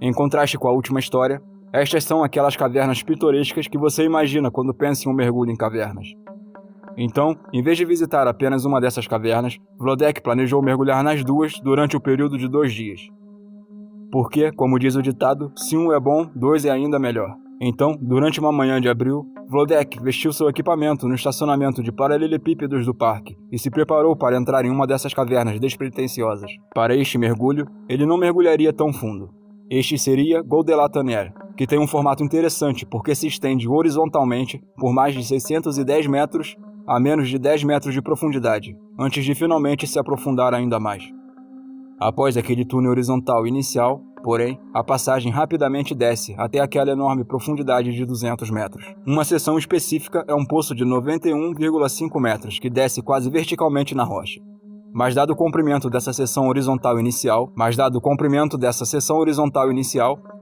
Em contraste com a última história, estas são aquelas cavernas pitorescas que você imagina quando pensa em um mergulho em cavernas. Então, em vez de visitar apenas uma dessas cavernas, Wlodek planejou mergulhar nas duas durante o período de 2 dias. Porque, como diz o ditado, se um é bom, 2 é ainda melhor. Então, durante uma manhã de abril, Wlodek vestiu seu equipamento no estacionamento de paralelepípedos do parque e se preparou para entrar em uma dessas cavernas despretensiosas. Para este mergulho, ele não mergulharia tão fundo. Este seria Gol de la Tanière, que tem um formato interessante porque se estende horizontalmente por mais de 610 metros a menos de 10 metros de profundidade, antes de finalmente se aprofundar ainda mais. Após aquele túnel horizontal inicial, porém, a passagem rapidamente desce até aquela enorme profundidade de 200 metros. Uma seção específica é um poço de 91,5 metros que desce quase verticalmente na rocha. Mas dado o comprimento dessa seção horizontal inicial,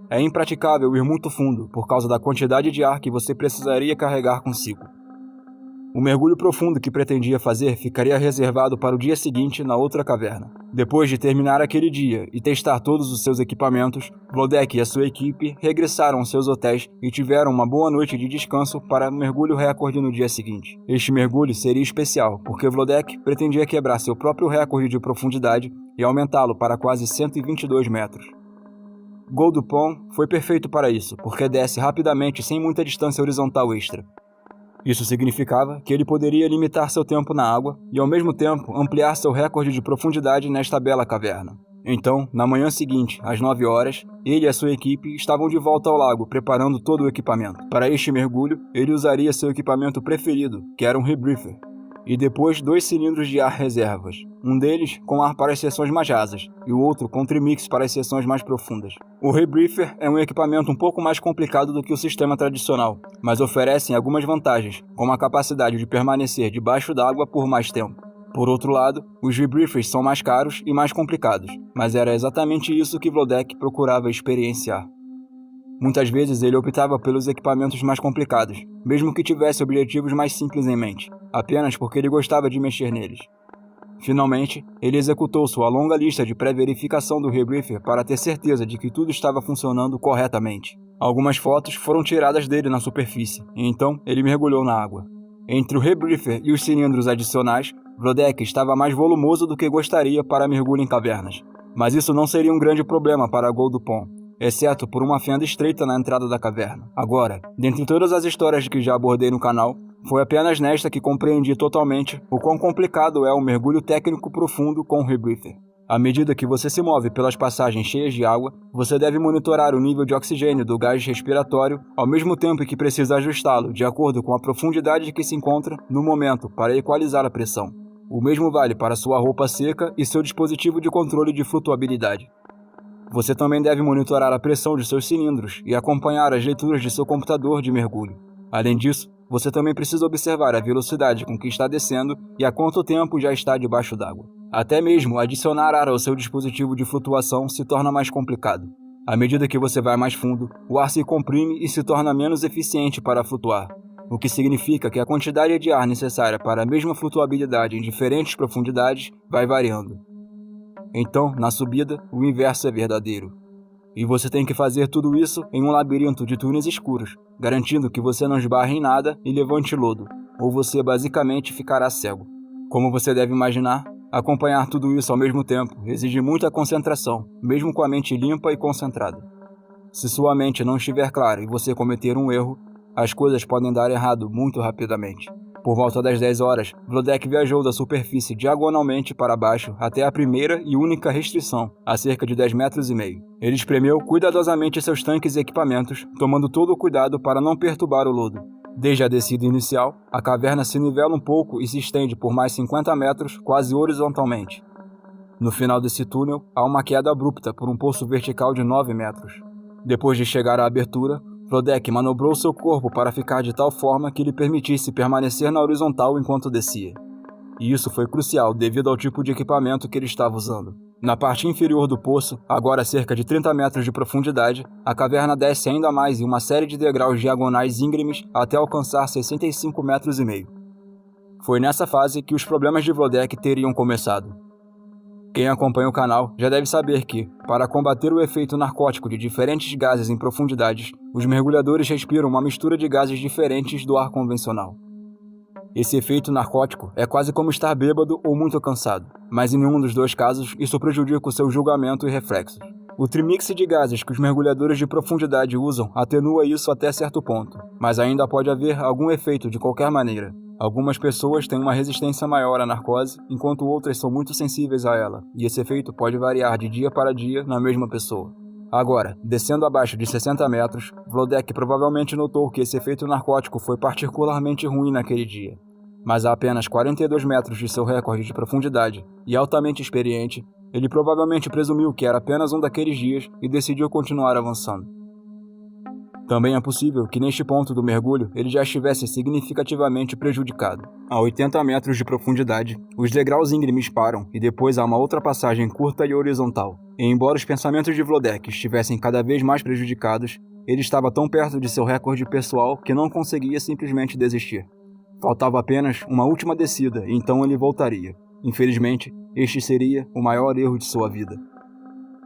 é impraticável ir muito fundo por causa da quantidade de ar que você precisaria carregar consigo. O mergulho profundo que pretendia fazer ficaria reservado para o dia seguinte na outra caverna. Depois de terminar aquele dia e testar todos os seus equipamentos, Wlodek e a sua equipe regressaram aos seus hotéis e tiveram uma boa noite de descanso para o mergulho recorde no dia seguinte. Este mergulho seria especial, porque Wlodek pretendia quebrar seu próprio recorde de profundidade e aumentá-lo para quase 122 metros. Gol du Pont foi perfeito para isso, porque desce rapidamente sem muita distância horizontal extra. Isso significava que ele poderia limitar seu tempo na água e, ao mesmo tempo, ampliar seu recorde de profundidade nesta bela caverna. Então, na manhã seguinte, às 9 horas, ele e a sua equipe estavam de volta ao lago, preparando todo o equipamento. Para este mergulho, ele usaria seu equipamento preferido, que era um rebriefer, e depois 2 cilindros de ar reservas, um deles com ar para as seções mais rasas e o outro com trimix para as seções mais profundas. O rebriefer é um equipamento um pouco mais complicado do que o sistema tradicional, mas oferece algumas vantagens, como a capacidade de permanecer debaixo d'água por mais tempo. Por outro lado, os rebriefers são mais caros e mais complicados, mas era exatamente isso que Wlodek procurava experienciar. Muitas vezes ele optava pelos equipamentos mais complicados, mesmo que tivesse objetivos mais simples em mente, apenas porque ele gostava de mexer neles. Finalmente, ele executou sua longa lista de pré-verificação do rebriefer para ter certeza de que tudo estava funcionando corretamente. Algumas fotos foram tiradas dele na superfície, e então ele mergulhou na água. Entre o rebriefer e os cilindros adicionais, Wlodek estava mais volumoso do que gostaria para mergulho em cavernas, mas isso não seria um grande problema para Gol du Pont, exceto por uma fenda estreita na entrada da caverna. Agora, dentre todas as histórias que já abordei no canal, foi apenas nesta que compreendi totalmente o quão complicado é o mergulho técnico profundo com o rebriefer. À medida que você se move pelas passagens cheias de água, você deve monitorar o nível de oxigênio do gás respiratório, ao mesmo tempo que precisa ajustá-lo de acordo com a profundidade que se encontra no momento para equalizar a pressão. O mesmo vale para sua roupa seca e seu dispositivo de controle de flutuabilidade. Você também deve monitorar a pressão de seus cilindros e acompanhar as leituras de seu computador de mergulho. Além disso, você também precisa observar a velocidade com que está descendo e há quanto tempo já está debaixo d'água. Até mesmo adicionar ar ao seu dispositivo de flutuação se torna mais complicado. À medida que você vai mais fundo, o ar se comprime e se torna menos eficiente para flutuar, o que significa que a quantidade de ar necessária para a mesma flutuabilidade em diferentes profundidades vai variando. Então, na subida, o inverso é verdadeiro. E você tem que fazer tudo isso em um labirinto de túneis escuros, garantindo que você não esbarre em nada e levante lodo, ou você basicamente ficará cego. Como você deve imaginar, acompanhar tudo isso ao mesmo tempo exige muita concentração, mesmo com a mente limpa e concentrada. Se sua mente não estiver clara e você cometer um erro, as coisas podem dar errado muito rapidamente. Por volta das 10 horas, Vlodek viajou da superfície diagonalmente para baixo até a primeira e única restrição, a cerca de 10,5 metros. Ele espremeu cuidadosamente seus tanques e equipamentos, tomando todo o cuidado para não perturbar o lodo. Desde a descida inicial, a caverna se nivela um pouco e se estende por mais 50 metros, quase horizontalmente. No final desse túnel, há uma queda abrupta por um poço vertical de 9 metros. Depois de chegar à abertura, Vlodek manobrou seu corpo para ficar de tal forma que lhe permitisse permanecer na horizontal enquanto descia. E isso foi crucial devido ao tipo de equipamento que ele estava usando. Na parte inferior do poço, agora a cerca de 30 metros de profundidade, a caverna desce ainda mais em uma série de degraus diagonais íngremes até alcançar 65,5 metros. Foi nessa fase que os problemas de Vlodek teriam começado. Quem acompanha o canal já deve saber que, para combater o efeito narcótico de diferentes gases em profundidades, os mergulhadores respiram uma mistura de gases diferentes do ar convencional. Esse efeito narcótico é quase como estar bêbado ou muito cansado, mas em nenhum dos dois casos isso prejudica o seu julgamento e reflexos. O trimix de gases que os mergulhadores de profundidade usam atenua isso até certo ponto, mas ainda pode haver algum efeito de qualquer maneira. Algumas pessoas têm uma resistência maior à narcose, enquanto outras são muito sensíveis a ela, e esse efeito pode variar de dia para dia na mesma pessoa. Agora, descendo abaixo de 60 metros, Vlodek provavelmente notou que esse efeito narcótico foi particularmente ruim naquele dia. Mas a apenas 42 metros de seu recorde de profundidade, e altamente experiente, ele provavelmente presumiu que era apenas um daqueles dias e decidiu continuar avançando. Também é possível que neste ponto do mergulho ele já estivesse significativamente prejudicado. A 80 metros de profundidade, os degraus íngremes param e depois há uma outra passagem curta e horizontal. E embora os pensamentos de Vlodek estivessem cada vez mais prejudicados, ele estava tão perto de seu recorde pessoal que não conseguia simplesmente desistir. Faltava apenas uma última descida e então ele voltaria. Infelizmente, este seria o maior erro de sua vida.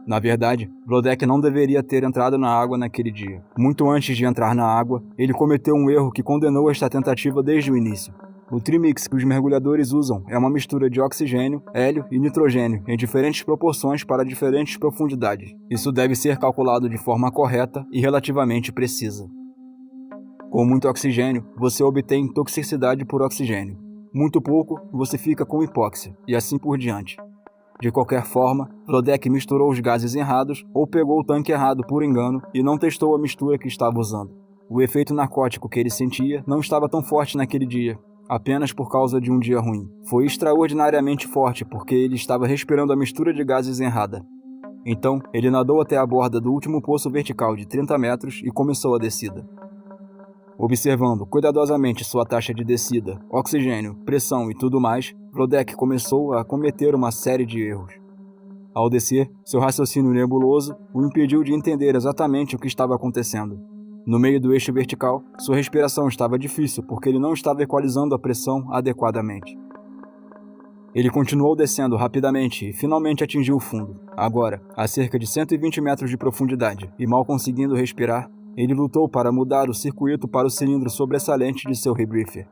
Na verdade, Vlodek não deveria ter entrado na água naquele dia. Muito antes de entrar na água, ele cometeu um erro que condenou esta tentativa desde o início. O trimix que os mergulhadores usam é uma mistura de oxigênio, hélio e nitrogênio em diferentes proporções para diferentes profundidades. Isso deve ser calculado de forma correta e relativamente precisa. Com muito oxigênio, você obtém toxicidade por oxigênio. Muito pouco, você fica com hipóxia, e assim por diante. De qualquer forma, Vlodek misturou os gases errados ou pegou o tanque errado por engano e não testou a mistura que estava usando. O efeito narcótico que ele sentia não estava tão forte naquele dia, apenas por causa de um dia ruim. Foi extraordinariamente forte porque ele estava respirando a mistura de gases errada. Então, ele nadou até a borda do último poço vertical de 30 metros e começou a descida. Observando cuidadosamente sua taxa de descida, oxigênio, pressão e tudo mais, Vlodek começou a cometer uma série de erros. Ao descer, seu raciocínio nebuloso o impediu de entender exatamente o que estava acontecendo. No meio do eixo vertical, sua respiração estava difícil porque ele não estava equalizando a pressão adequadamente. Ele continuou descendo rapidamente e finalmente atingiu o fundo. Agora, a cerca de 120 metros de profundidade e mal conseguindo respirar, ele lutou para mudar o circuito para o cilindro sobressalente de seu rebriefer.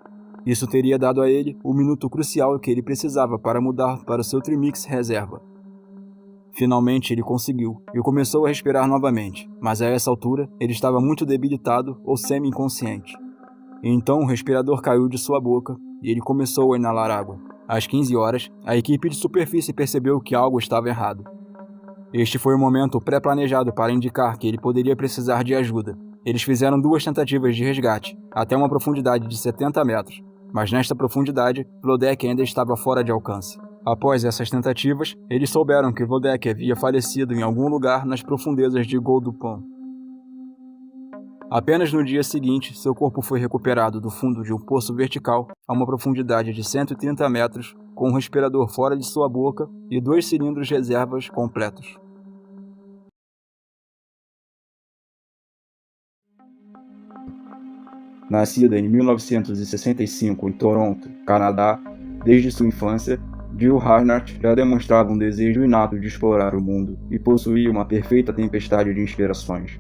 Isso teria dado a ele o minuto crucial que ele precisava para mudar para o seu trimix reserva. Finalmente ele conseguiu e começou a respirar novamente, mas a essa altura ele estava muito debilitado ou semi-inconsciente. E então o respirador caiu de sua boca e ele começou a inalar água. Às 15 horas, a equipe de superfície percebeu que algo estava errado. Este foi o momento pré-planejado para indicar que ele poderia precisar de ajuda. Eles fizeram 2 tentativas de resgate, até uma profundidade de 70 metros, mas nesta profundidade, Vlodek ainda estava fora de alcance. Após essas tentativas, eles souberam que Vlodek havia falecido em algum lugar nas profundezas de Goldupan. Apenas no dia seguinte, seu corpo foi recuperado do fundo de um poço vertical a uma profundidade de 130 metros, com um respirador fora de sua boca e 2 cilindros reservas completos. Nascida em 1965 em Toronto, Canadá, desde sua infância, Jill Harnett já demonstrava um desejo inato de explorar o mundo e possuía uma perfeita tempestade de inspirações.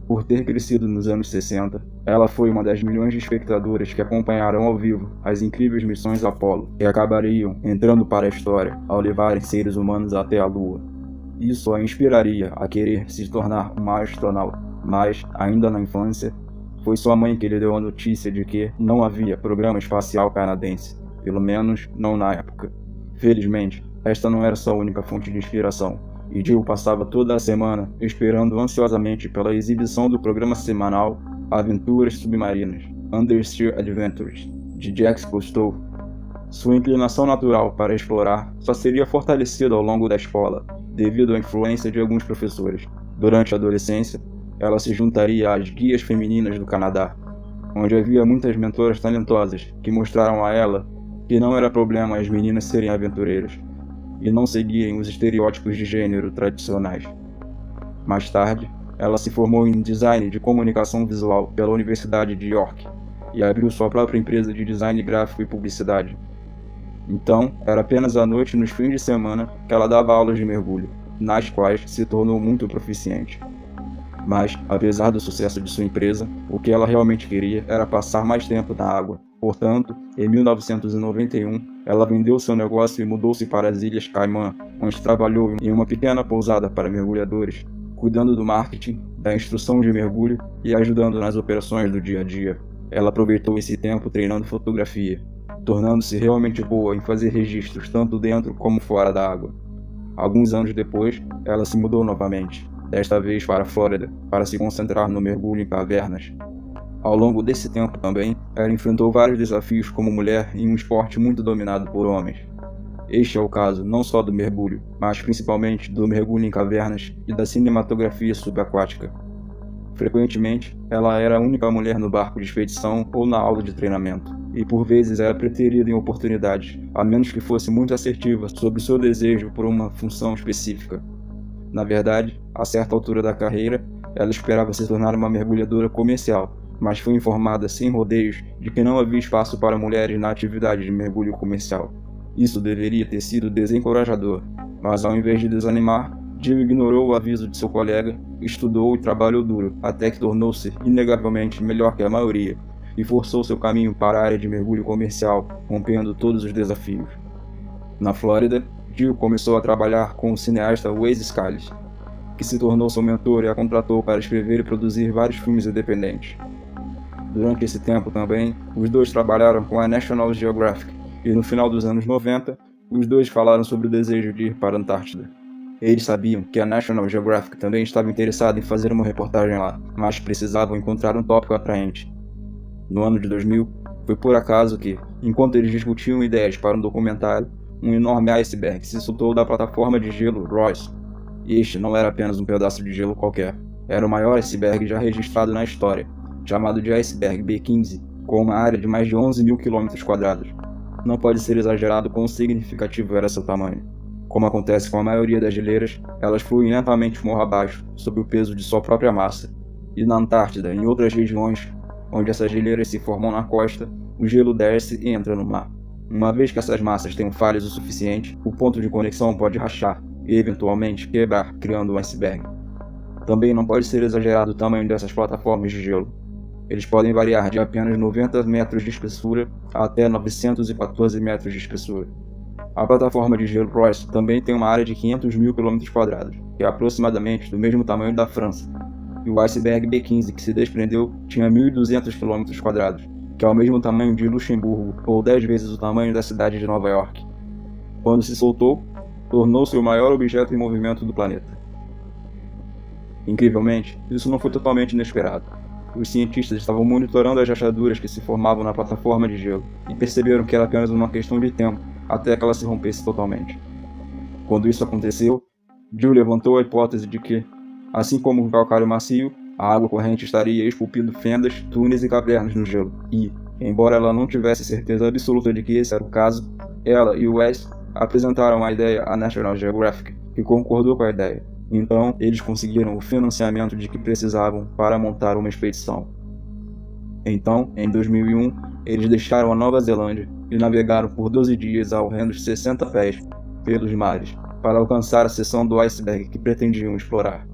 Por ter crescido nos anos 60, ela foi uma das milhões de espectadoras que acompanharam ao vivo as incríveis missões Apollo, que acabariam entrando para a história ao levarem seres humanos até a Lua. Isso a inspiraria a querer se tornar uma astronauta, mas, ainda na infância, foi sua mãe que lhe deu a notícia de que não havia programa espacial canadense, pelo menos não na época. Felizmente, esta não era sua única fonte de inspiração, e Jill passava toda a semana esperando ansiosamente pela exibição do programa semanal Aventuras Submarinas, Undersea Adventures, de Jacques Cousteau. Sua inclinação natural para explorar só seria fortalecida ao longo da escola, devido à influência de alguns professores. Durante a adolescência, ela se juntaria às Guias Femininas do Canadá, onde havia muitas mentoras talentosas que mostraram a ela que não era problema as meninas serem aventureiras e não seguirem os estereótipos de gênero tradicionais. Mais tarde, ela se formou em design de comunicação visual pela Universidade de York e abriu sua própria empresa de design gráfico e publicidade. Então, era apenas à noite nos fins de semana que ela dava aulas de mergulho, nas quais se tornou muito proficiente. Mas, apesar do sucesso de sua empresa, o que ela realmente queria era passar mais tempo na água. Portanto, em 1991, ela vendeu seu negócio e mudou-se para as Ilhas Caimã, onde trabalhou em uma pequena pousada para mergulhadores, cuidando do marketing, da instrução de mergulho e ajudando nas operações do dia a dia. Ela aproveitou esse tempo treinando fotografia, tornando-se realmente boa em fazer registros tanto dentro como fora da água. Alguns anos depois, ela se mudou novamente, desta vez para a Flórida, para se concentrar no mergulho em cavernas. Ao longo desse tempo também, ela enfrentou vários desafios como mulher em um esporte muito dominado por homens. Este é o caso não só do mergulho, mas principalmente do mergulho em cavernas e da cinematografia subaquática. Frequentemente, ela era a única mulher no barco de expedição ou na aula de treinamento, e por vezes era preterida em oportunidades, a menos que fosse muito assertiva sobre seu desejo por uma função específica. Na verdade, a certa altura da carreira, ela esperava se tornar uma mergulhadora comercial, mas foi informada sem rodeios de que não havia espaço para mulheres na atividade de mergulho comercial. Isso deveria ter sido desencorajador, mas ao invés de desanimar, Jill ignorou o aviso de seu colega, estudou e trabalhou duro, até que tornou-se inegavelmente melhor que a maioria, e forçou seu caminho para a área de mergulho comercial, rompendo todos os desafios. Na Flórida, Jill começou a trabalhar com o cineasta Wes Scales, que se tornou seu mentor e a contratou para escrever e produzir vários filmes independentes. Durante esse tempo também, os dois trabalharam com a National Geographic, e no final dos anos 90, os dois falaram sobre o desejo de ir para a Antártida. Eles sabiam que a National Geographic também estava interessada em fazer uma reportagem lá, mas precisavam encontrar um tópico atraente. No ano de 2000, foi por acaso que, enquanto eles discutiam ideias para um documentário, um enorme iceberg se soltou da plataforma de gelo Ross. E este não era apenas um pedaço de gelo qualquer, era o maior iceberg já registrado na história, chamado de iceberg B15, com uma área de mais de 11 mil km². Não pode ser exagerado quão significativo era seu tamanho. Como acontece com a maioria das geleiras, elas fluem lentamente morro abaixo, sob o peso de sua própria massa. E na Antártida, em outras regiões, onde essas geleiras se formam na costa, o gelo desce e entra no mar. Uma vez que essas massas tenham falhas o suficiente, o ponto de conexão pode rachar e eventualmente quebrar, criando um iceberg. Também não pode ser exagerado o tamanho dessas plataformas de gelo. Eles podem variar de apenas 90 metros de espessura até 914 metros de espessura. A plataforma de gelo Royce também tem uma área de 500 mil km², que é aproximadamente do mesmo tamanho da França. E o iceberg B15 que se desprendeu tinha 1.200 km², que é o mesmo tamanho de Luxemburgo, ou 10 vezes o tamanho da cidade de Nova York. Quando se soltou, tornou-se o maior objeto em movimento do planeta. Incrivelmente, isso não foi totalmente inesperado. Os cientistas estavam monitorando as rachaduras que se formavam na plataforma de gelo e perceberam que era apenas uma questão de tempo até que ela se rompesse totalmente. Quando isso aconteceu, Jill levantou a hipótese de que, assim como o calcário macio, a água corrente estaria esculpindo fendas, túneis e cavernas no gelo e, embora ela não tivesse certeza absoluta de que esse era o caso, ela e Wes apresentaram a ideia à National Geographic, que concordou com a ideia. Então, eles conseguiram o financiamento de que precisavam para montar uma expedição. Então, em 2001, eles deixaram a Nova Zelândia e navegaram por 12 dias a horrendos 60 pés pelos mares para alcançar a seção do iceberg que pretendiam explorar.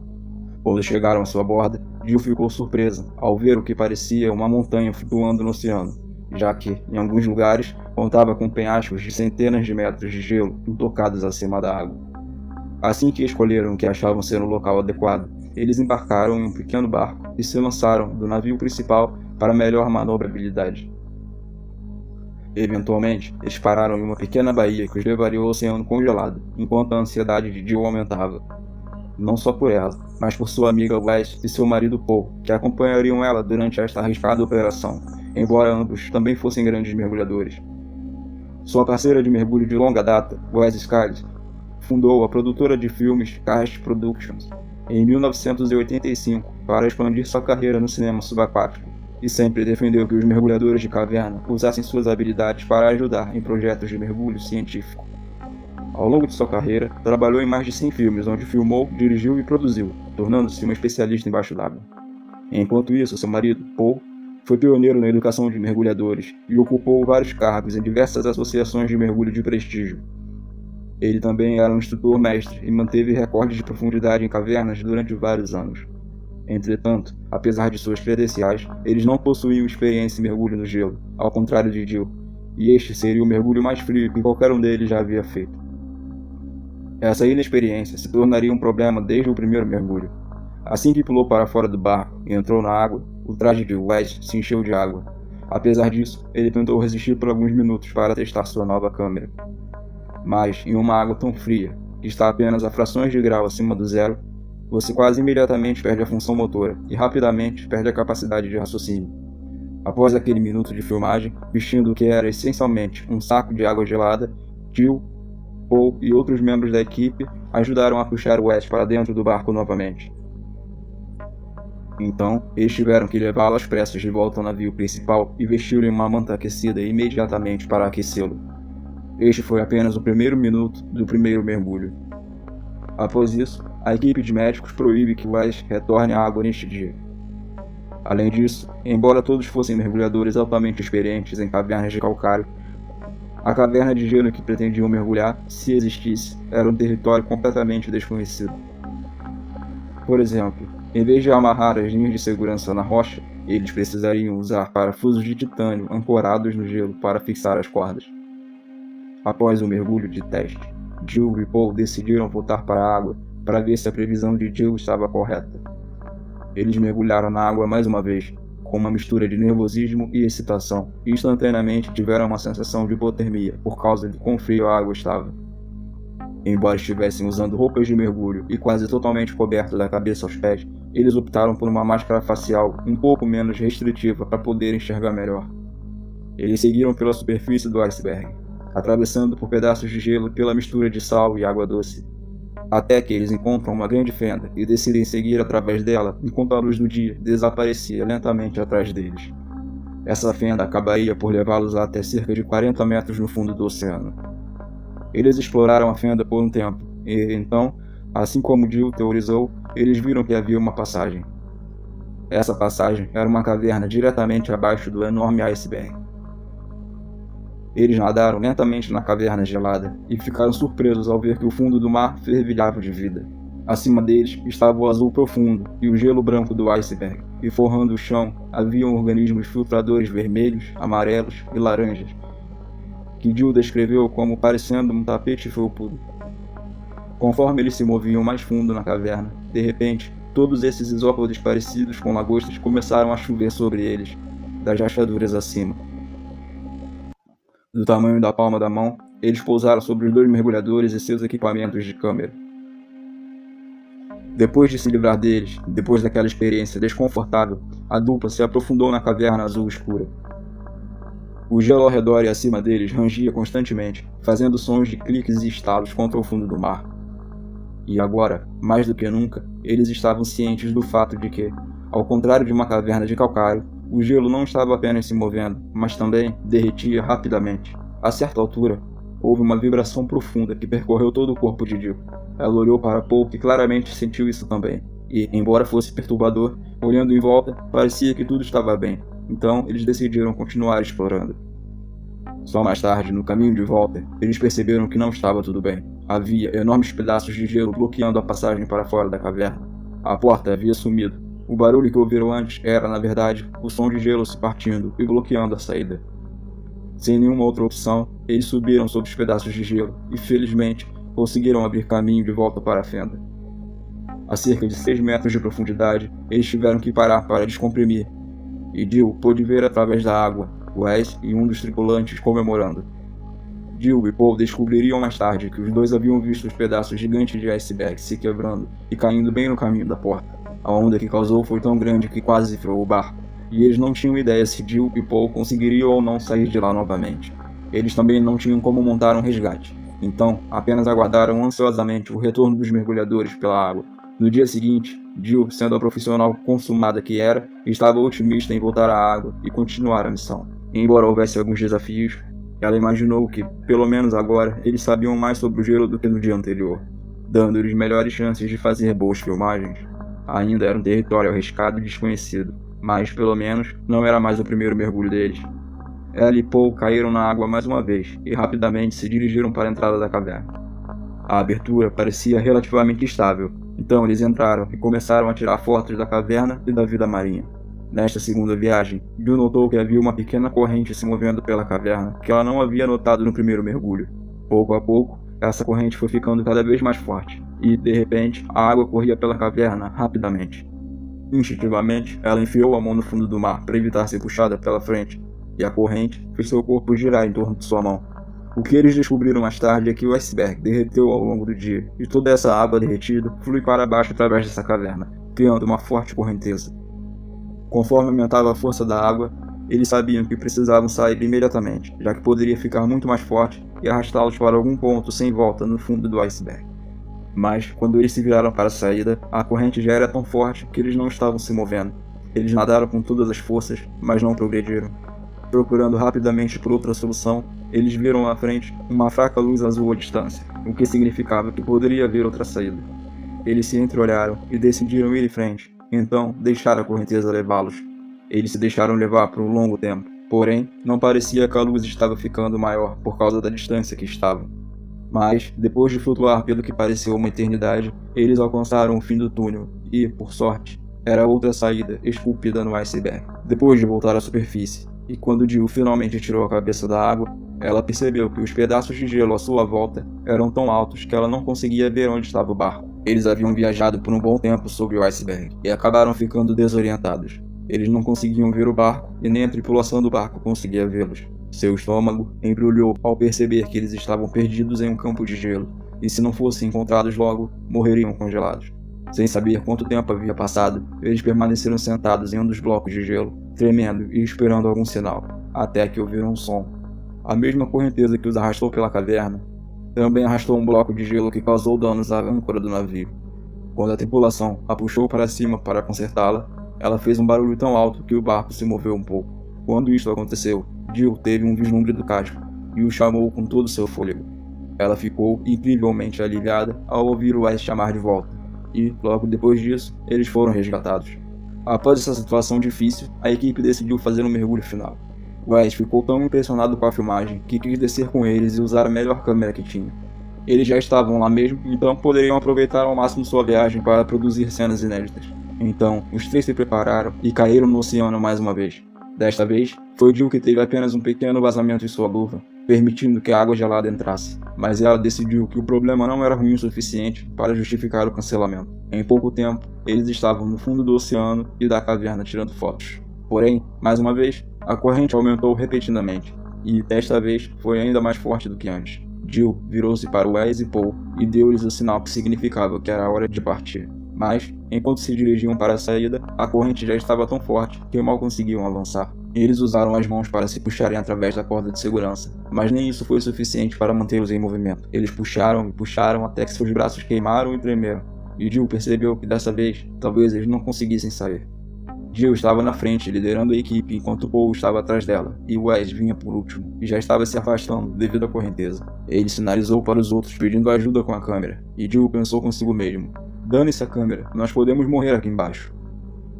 Quando chegaram à sua borda, Jill ficou surpresa ao ver o que parecia uma montanha flutuando no oceano, já que, em alguns lugares, contava com penhascos de centenas de metros de gelo intocados acima da água. Assim que escolheram o que achavam ser um local adequado, eles embarcaram em um pequeno barco e se lançaram do navio principal para melhor manobrabilidade. Eventualmente, eles pararam em uma pequena baía que os levaria ao oceano congelado, enquanto a ansiedade de Jill aumentava. Não só por ela, mas por sua amiga Wes e seu marido Paul, que acompanhariam ela durante esta arriscada operação, embora ambos também fossem grandes mergulhadores. Sua parceira de mergulho de longa data, Wes Scarlett, fundou a produtora de filmes Cast Productions em 1985 para expandir sua carreira no cinema subaquático, e sempre defendeu que os mergulhadores de caverna usassem suas habilidades para ajudar em projetos de mergulho científico. Ao longo de sua carreira, trabalhou em mais de 100 filmes, onde filmou, dirigiu e produziu, tornando-se uma especialista embaixo d'água. Enquanto isso, seu marido, Paul, foi pioneiro na educação de mergulhadores e ocupou vários cargos em diversas associações de mergulho de prestígio. Ele também era um instrutor mestre e manteve recordes de profundidade em cavernas durante vários anos. Entretanto, apesar de suas credenciais, eles não possuíam experiência em mergulho no gelo, ao contrário de Jill, e este seria o mergulho mais frio que qualquer um deles já havia feito. Essa inexperiência se tornaria um problema desde o primeiro mergulho. Assim que pulou para fora do barco e entrou na água, o traje de Wes se encheu de água. Apesar disso, ele tentou resistir por alguns minutos para testar sua nova câmera. Mas, em uma água tão fria, que está apenas a frações de grau acima do zero, você quase imediatamente perde a função motora e rapidamente perde a capacidade de raciocínio. Após aquele minuto de filmagem, vestindo o que era essencialmente um saco de água gelada, Jill, Paul e outros membros da equipe ajudaram a puxar Wes para dentro do barco novamente. Então, eles tiveram que levá-lo às pressas de volta ao navio principal e vesti-lo em uma manta aquecida imediatamente para aquecê-lo. Este foi apenas o primeiro minuto do primeiro mergulho. Após isso, a equipe de médicos proíbe que Wes retorne à água neste dia. Além disso, embora todos fossem mergulhadores altamente experientes em cavernas de calcário, a caverna de gelo que pretendiam mergulhar, se existisse, era um território completamente desconhecido. Por exemplo, em vez de amarrar as linhas de segurança na rocha, eles precisariam usar parafusos de titânio ancorados no gelo para fixar as cordas. Após o mergulho de teste, Jill e Paul decidiram voltar para a água para ver se a previsão de Jill estava correta. Eles mergulharam na água mais uma vez, com uma mistura de nervosismo e excitação, e instantaneamente tiveram uma sensação de hipotermia por causa de quão frio a água estava. Embora estivessem usando roupas de mergulho e quase totalmente cobertos da cabeça aos pés, eles optaram por uma máscara facial um pouco menos restritiva para poder enxergar melhor. Eles seguiram pela superfície do iceberg, atravessando por pedaços de gelo pela mistura de sal e água doce, até que eles encontram uma grande fenda e decidem seguir através dela enquanto a luz do dia desaparecia lentamente atrás deles. Essa fenda acabaria por levá-los até cerca de 40 metros no fundo do oceano. Eles exploraram a fenda por um tempo, e então, assim como Jill teorizou, eles viram que havia uma passagem. Essa passagem era uma caverna diretamente abaixo do enorme iceberg. Eles nadaram lentamente na caverna gelada e ficaram surpresos ao ver que o fundo do mar fervilhava de vida. Acima deles estava o azul profundo e o gelo branco do iceberg, e forrando o chão haviam organismos filtradores vermelhos, amarelos e laranjas, que Jill descreveu como parecendo um tapete felpudo. Conforme eles se moviam mais fundo na caverna, de repente, todos esses isópodes parecidos com lagostas começaram a chover sobre eles, das rachaduras acima. Do tamanho da palma da mão, eles pousaram sobre os dois mergulhadores e seus equipamentos de câmera. Depois de se livrar deles, depois daquela experiência desconfortável, a dupla se aprofundou na caverna azul escura. O gelo ao redor e acima deles rangia constantemente, fazendo sons de cliques e estalos contra o fundo do mar. E agora, mais do que nunca, eles estavam cientes do fato de que, ao contrário de uma caverna de calcário, o gelo não estava apenas se movendo, mas também derretia rapidamente. A certa altura, houve uma vibração profunda que percorreu todo o corpo de Jill. Ela olhou para Paul, que claramente sentiu isso também. E, embora fosse perturbador, olhando em volta, parecia que tudo estava bem. Então, eles decidiram continuar explorando. Só mais tarde, no caminho de volta, eles perceberam que não estava tudo bem. Havia enormes pedaços de gelo bloqueando a passagem para fora da caverna. A porta havia sumido. O barulho que ouviram antes era, na verdade, o som de gelo se partindo e bloqueando a saída. Sem nenhuma outra opção, eles subiram sobre os pedaços de gelo e, felizmente, conseguiram abrir caminho de volta para a fenda. A cerca de 6 metros de profundidade, eles tiveram que parar para descomprimir, e Jill pôde ver através da água Wes e um dos tripulantes comemorando. Jill e Paul descobririam mais tarde que os dois haviam visto os pedaços gigantes de iceberg se quebrando e caindo bem no caminho da porta. A onda que causou foi tão grande que quase ferrou o barco, e eles não tinham ideia se Jill e Paul conseguiriam ou não sair de lá novamente. Eles também não tinham como montar um resgate, então apenas aguardaram ansiosamente o retorno dos mergulhadores pela água. No dia seguinte, Jill, sendo a profissional consumada que era, estava otimista em voltar à água e continuar a missão. Embora houvesse alguns desafios, ela imaginou que, pelo menos agora, eles sabiam mais sobre o gelo do que no dia anterior, dando-lhes melhores chances de fazer boas filmagens. Ainda era um território arriscado e desconhecido, mas, pelo menos, não era mais o primeiro mergulho deles. Ela e Paul caíram na água mais uma vez e rapidamente se dirigiram para a entrada da caverna. A abertura parecia relativamente estável, então eles entraram e começaram a tirar fotos da caverna e da vida marinha. Nesta segunda viagem, Jill notou que havia uma pequena corrente se movendo pela caverna que ela não havia notado no primeiro mergulho. Pouco a pouco, essa corrente foi ficando cada vez mais forte e, de repente, a água corria pela caverna rapidamente. Instintivamente, ela enfiou a mão no fundo do mar para evitar ser puxada pela frente, e a corrente fez seu corpo girar em torno de sua mão. O que eles descobriram mais tarde é que o iceberg derreteu ao longo do dia, e toda essa água derretida flui para baixo através dessa caverna, criando uma forte correnteza. Conforme aumentava a força da água, eles sabiam que precisavam sair imediatamente, já que poderia ficar muito mais forte e arrastá-los para algum ponto sem volta no fundo do iceberg. Mas, quando eles se viraram para a saída, a corrente já era tão forte que eles não estavam se movendo. Eles nadaram com todas as forças, mas não progrediram. Procurando rapidamente por outra solução, eles viram à frente uma fraca luz azul à distância, o que significava que poderia haver outra saída. Eles se entreolharam e decidiram ir em frente, então deixaram a correnteza levá-los. Eles se deixaram levar por um longo tempo, porém, não parecia que a luz estava ficando maior por causa da distância que estavam. Mas, depois de flutuar pelo que pareceu uma eternidade, eles alcançaram o fim do túnel e, por sorte, era outra saída esculpida no iceberg. Depois de voltar à superfície, e quando Jill finalmente tirou a cabeça da água, ela percebeu que os pedaços de gelo à sua volta eram tão altos que ela não conseguia ver onde estava o barco. Eles haviam viajado por um bom tempo sobre o iceberg e acabaram ficando desorientados. Eles não conseguiam ver o barco e nem a tripulação do barco conseguia vê-los. Seu estômago embrulhou ao perceber que eles estavam perdidos em um campo de gelo e, se não fossem encontrados logo, morreriam congelados. Sem saber quanto tempo havia passado, eles permaneceram sentados em um dos blocos de gelo, tremendo e esperando algum sinal, até que ouviram um som. A mesma correnteza que os arrastou pela caverna também arrastou um bloco de gelo que causou danos à âncora do navio. Quando a tripulação a puxou para cima para consertá-la, ela fez um barulho tão alto que o barco se moveu um pouco. Quando isto aconteceu, Jill teve um vislumbre do casco e o chamou com todo o seu fôlego. Ela ficou incrivelmente aliviada ao ouvir o Wes chamar de volta, e, logo depois disso, eles foram resgatados. Após essa situação difícil, a equipe decidiu fazer um mergulho final. Wes ficou tão impressionado com a filmagem que quis descer com eles e usar a melhor câmera que tinha. Eles já estavam lá mesmo, então poderiam aproveitar ao máximo sua viagem para produzir cenas inéditas. Então, os três se prepararam e caíram no oceano mais uma vez. Desta vez, foi Jill que teve apenas um pequeno vazamento em sua luva, permitindo que a água gelada entrasse, mas ela decidiu que o problema não era ruim o suficiente para justificar o cancelamento. Em pouco tempo, eles estavam no fundo do oceano e da caverna tirando fotos. Porém, mais uma vez, a corrente aumentou repetidamente, e desta vez foi ainda mais forte do que antes. Jill virou-se para Wes e Paul e deu-lhes o sinal que significava que era hora de partir. Mas, enquanto se dirigiam para a saída, a corrente já estava tão forte que mal conseguiam avançar. Eles usaram as mãos para se puxarem através da corda de segurança, mas nem isso foi suficiente para mantê-los em movimento. Eles puxaram e puxaram até que seus braços queimaram e tremeram, e Jill percebeu que dessa vez, talvez eles não conseguissem sair. Jill estava na frente, liderando a equipe, enquanto Paul estava atrás dela, e Wes vinha por último, e já estava se afastando devido à correnteza. Ele sinalizou para os outros pedindo ajuda com a câmera, e Jill pensou consigo mesmo: dane-se a câmera, nós podemos morrer aqui embaixo.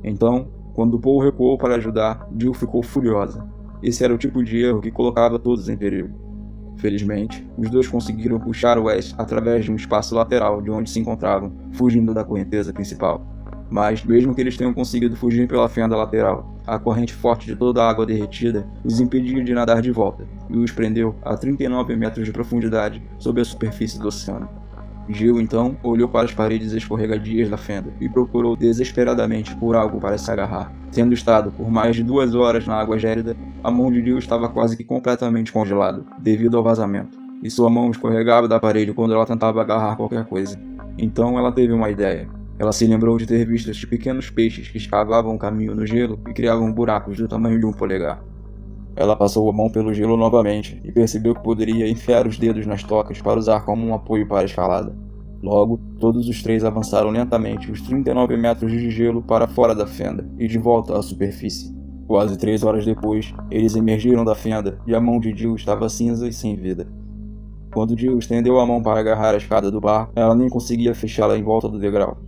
Então, quando Paul recuou para ajudar, Jill ficou furiosa. esse era o tipo de erro que colocava todos em perigo. Felizmente, os dois conseguiram puxar o Wes através de um espaço lateral de onde se encontravam, fugindo da correnteza principal. Mas, mesmo que eles tenham conseguido fugir pela fenda lateral, a corrente forte de toda a água derretida os impediu de nadar de volta e os prendeu a 39 metros de profundidade sob a superfície do oceano. Jill então olhou para as paredes escorregadias da fenda e procurou desesperadamente por algo para se agarrar. Tendo estado por mais de 2 horas na água gélida, a mão de Jill estava quase que completamente congelada, devido ao vazamento, e sua mão escorregava da parede quando ela tentava agarrar qualquer coisa. Então ela teve uma ideia. Ela se lembrou de ter visto estes pequenos peixes que escavavam um caminho no gelo e criavam buracos do tamanho de um polegar. Ela passou a mão pelo gelo novamente e percebeu que poderia enfiar os dedos nas tocas para usar como um apoio para a escalada. Logo, todos os três avançaram lentamente os 39 metros de gelo para fora da fenda e de volta à superfície. Quase 3 horas depois, eles emergiram da fenda e a mão de Jill estava cinza e sem vida. Quando Jill estendeu a mão para agarrar a escada do barco, ela nem conseguia fechá-la em volta do degrau.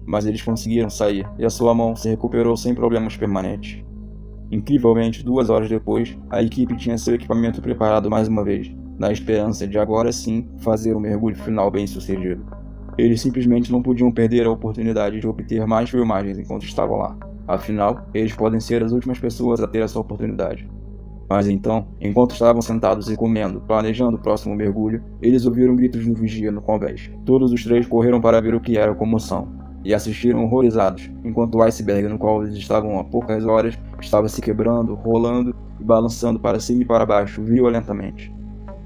Mas eles conseguiram sair e a sua mão se recuperou sem problemas permanentes. Incrivelmente, 2 horas depois, a equipe tinha seu equipamento preparado mais uma vez, na esperança de agora sim fazer um mergulho final bem sucedido. Eles simplesmente não podiam perder a oportunidade de obter mais filmagens enquanto estavam lá. Afinal, eles podem ser as últimas pessoas a ter essa oportunidade. Mas então, enquanto estavam sentados e comendo, planejando o próximo mergulho, eles ouviram gritos do vigia no convés. Todos os três correram para ver o que era a comoção e assistiram horrorizados, enquanto o iceberg no qual eles estavam há poucas horas estava se quebrando, rolando e balançando para cima e para baixo violentamente.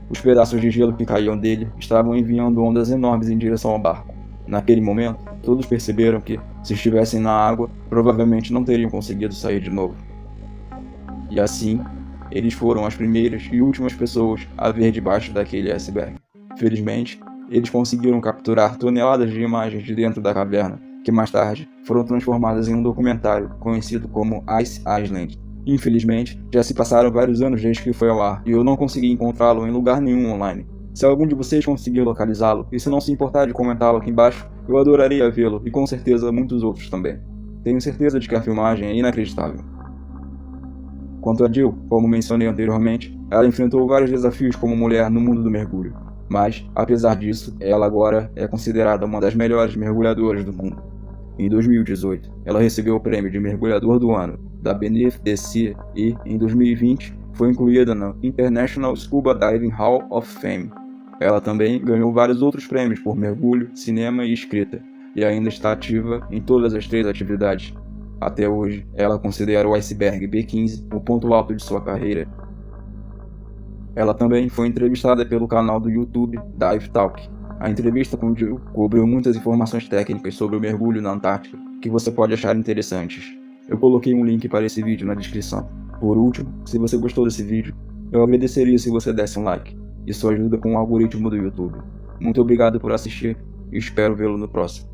Os pedaços de gelo que caíam dele estavam enviando ondas enormes em direção ao barco. Naquele momento, todos perceberam que, se estivessem na água, provavelmente não teriam conseguido sair de novo. E assim, eles foram as primeiras e últimas pessoas a ver debaixo daquele iceberg. Felizmente, eles conseguiram capturar toneladas de imagens de dentro da caverna, que mais tarde foram transformadas em um documentário conhecido como Ice Island. Infelizmente, já se passaram vários anos desde que foi ao ar e eu não consegui encontrá-lo em lugar nenhum online. Se algum de vocês conseguir localizá-lo, e se não se importar de comentá-lo aqui embaixo, eu adoraria vê-lo e com certeza muitos outros também. Tenho certeza de que a filmagem é inacreditável. Quanto a Jill, como mencionei anteriormente, ela enfrentou vários desafios como mulher no mundo do mergulho. Mas, apesar disso, ela agora é considerada uma das melhores mergulhadoras do mundo. Em 2018, ela recebeu o prêmio de Mergulhador do Ano da Beneath the Sea e, em 2020, foi incluída na International Scuba Diving Hall of Fame. Ela também ganhou vários outros prêmios por mergulho, cinema e escrita, e ainda está ativa em todas as 3 atividades. Até hoje, ela considera o iceberg B15 o ponto alto de sua carreira. Ela também foi entrevistada pelo canal do YouTube Dive Talk. A entrevista com Jill cobriu muitas informações técnicas sobre o mergulho na Antártica que você pode achar interessantes. Eu coloquei um link para esse vídeo na descrição. Por último, se você gostou desse vídeo, eu agradeceria se você desse um like. Isso ajuda com o algoritmo do YouTube. Muito obrigado por assistir e espero vê-lo no próximo.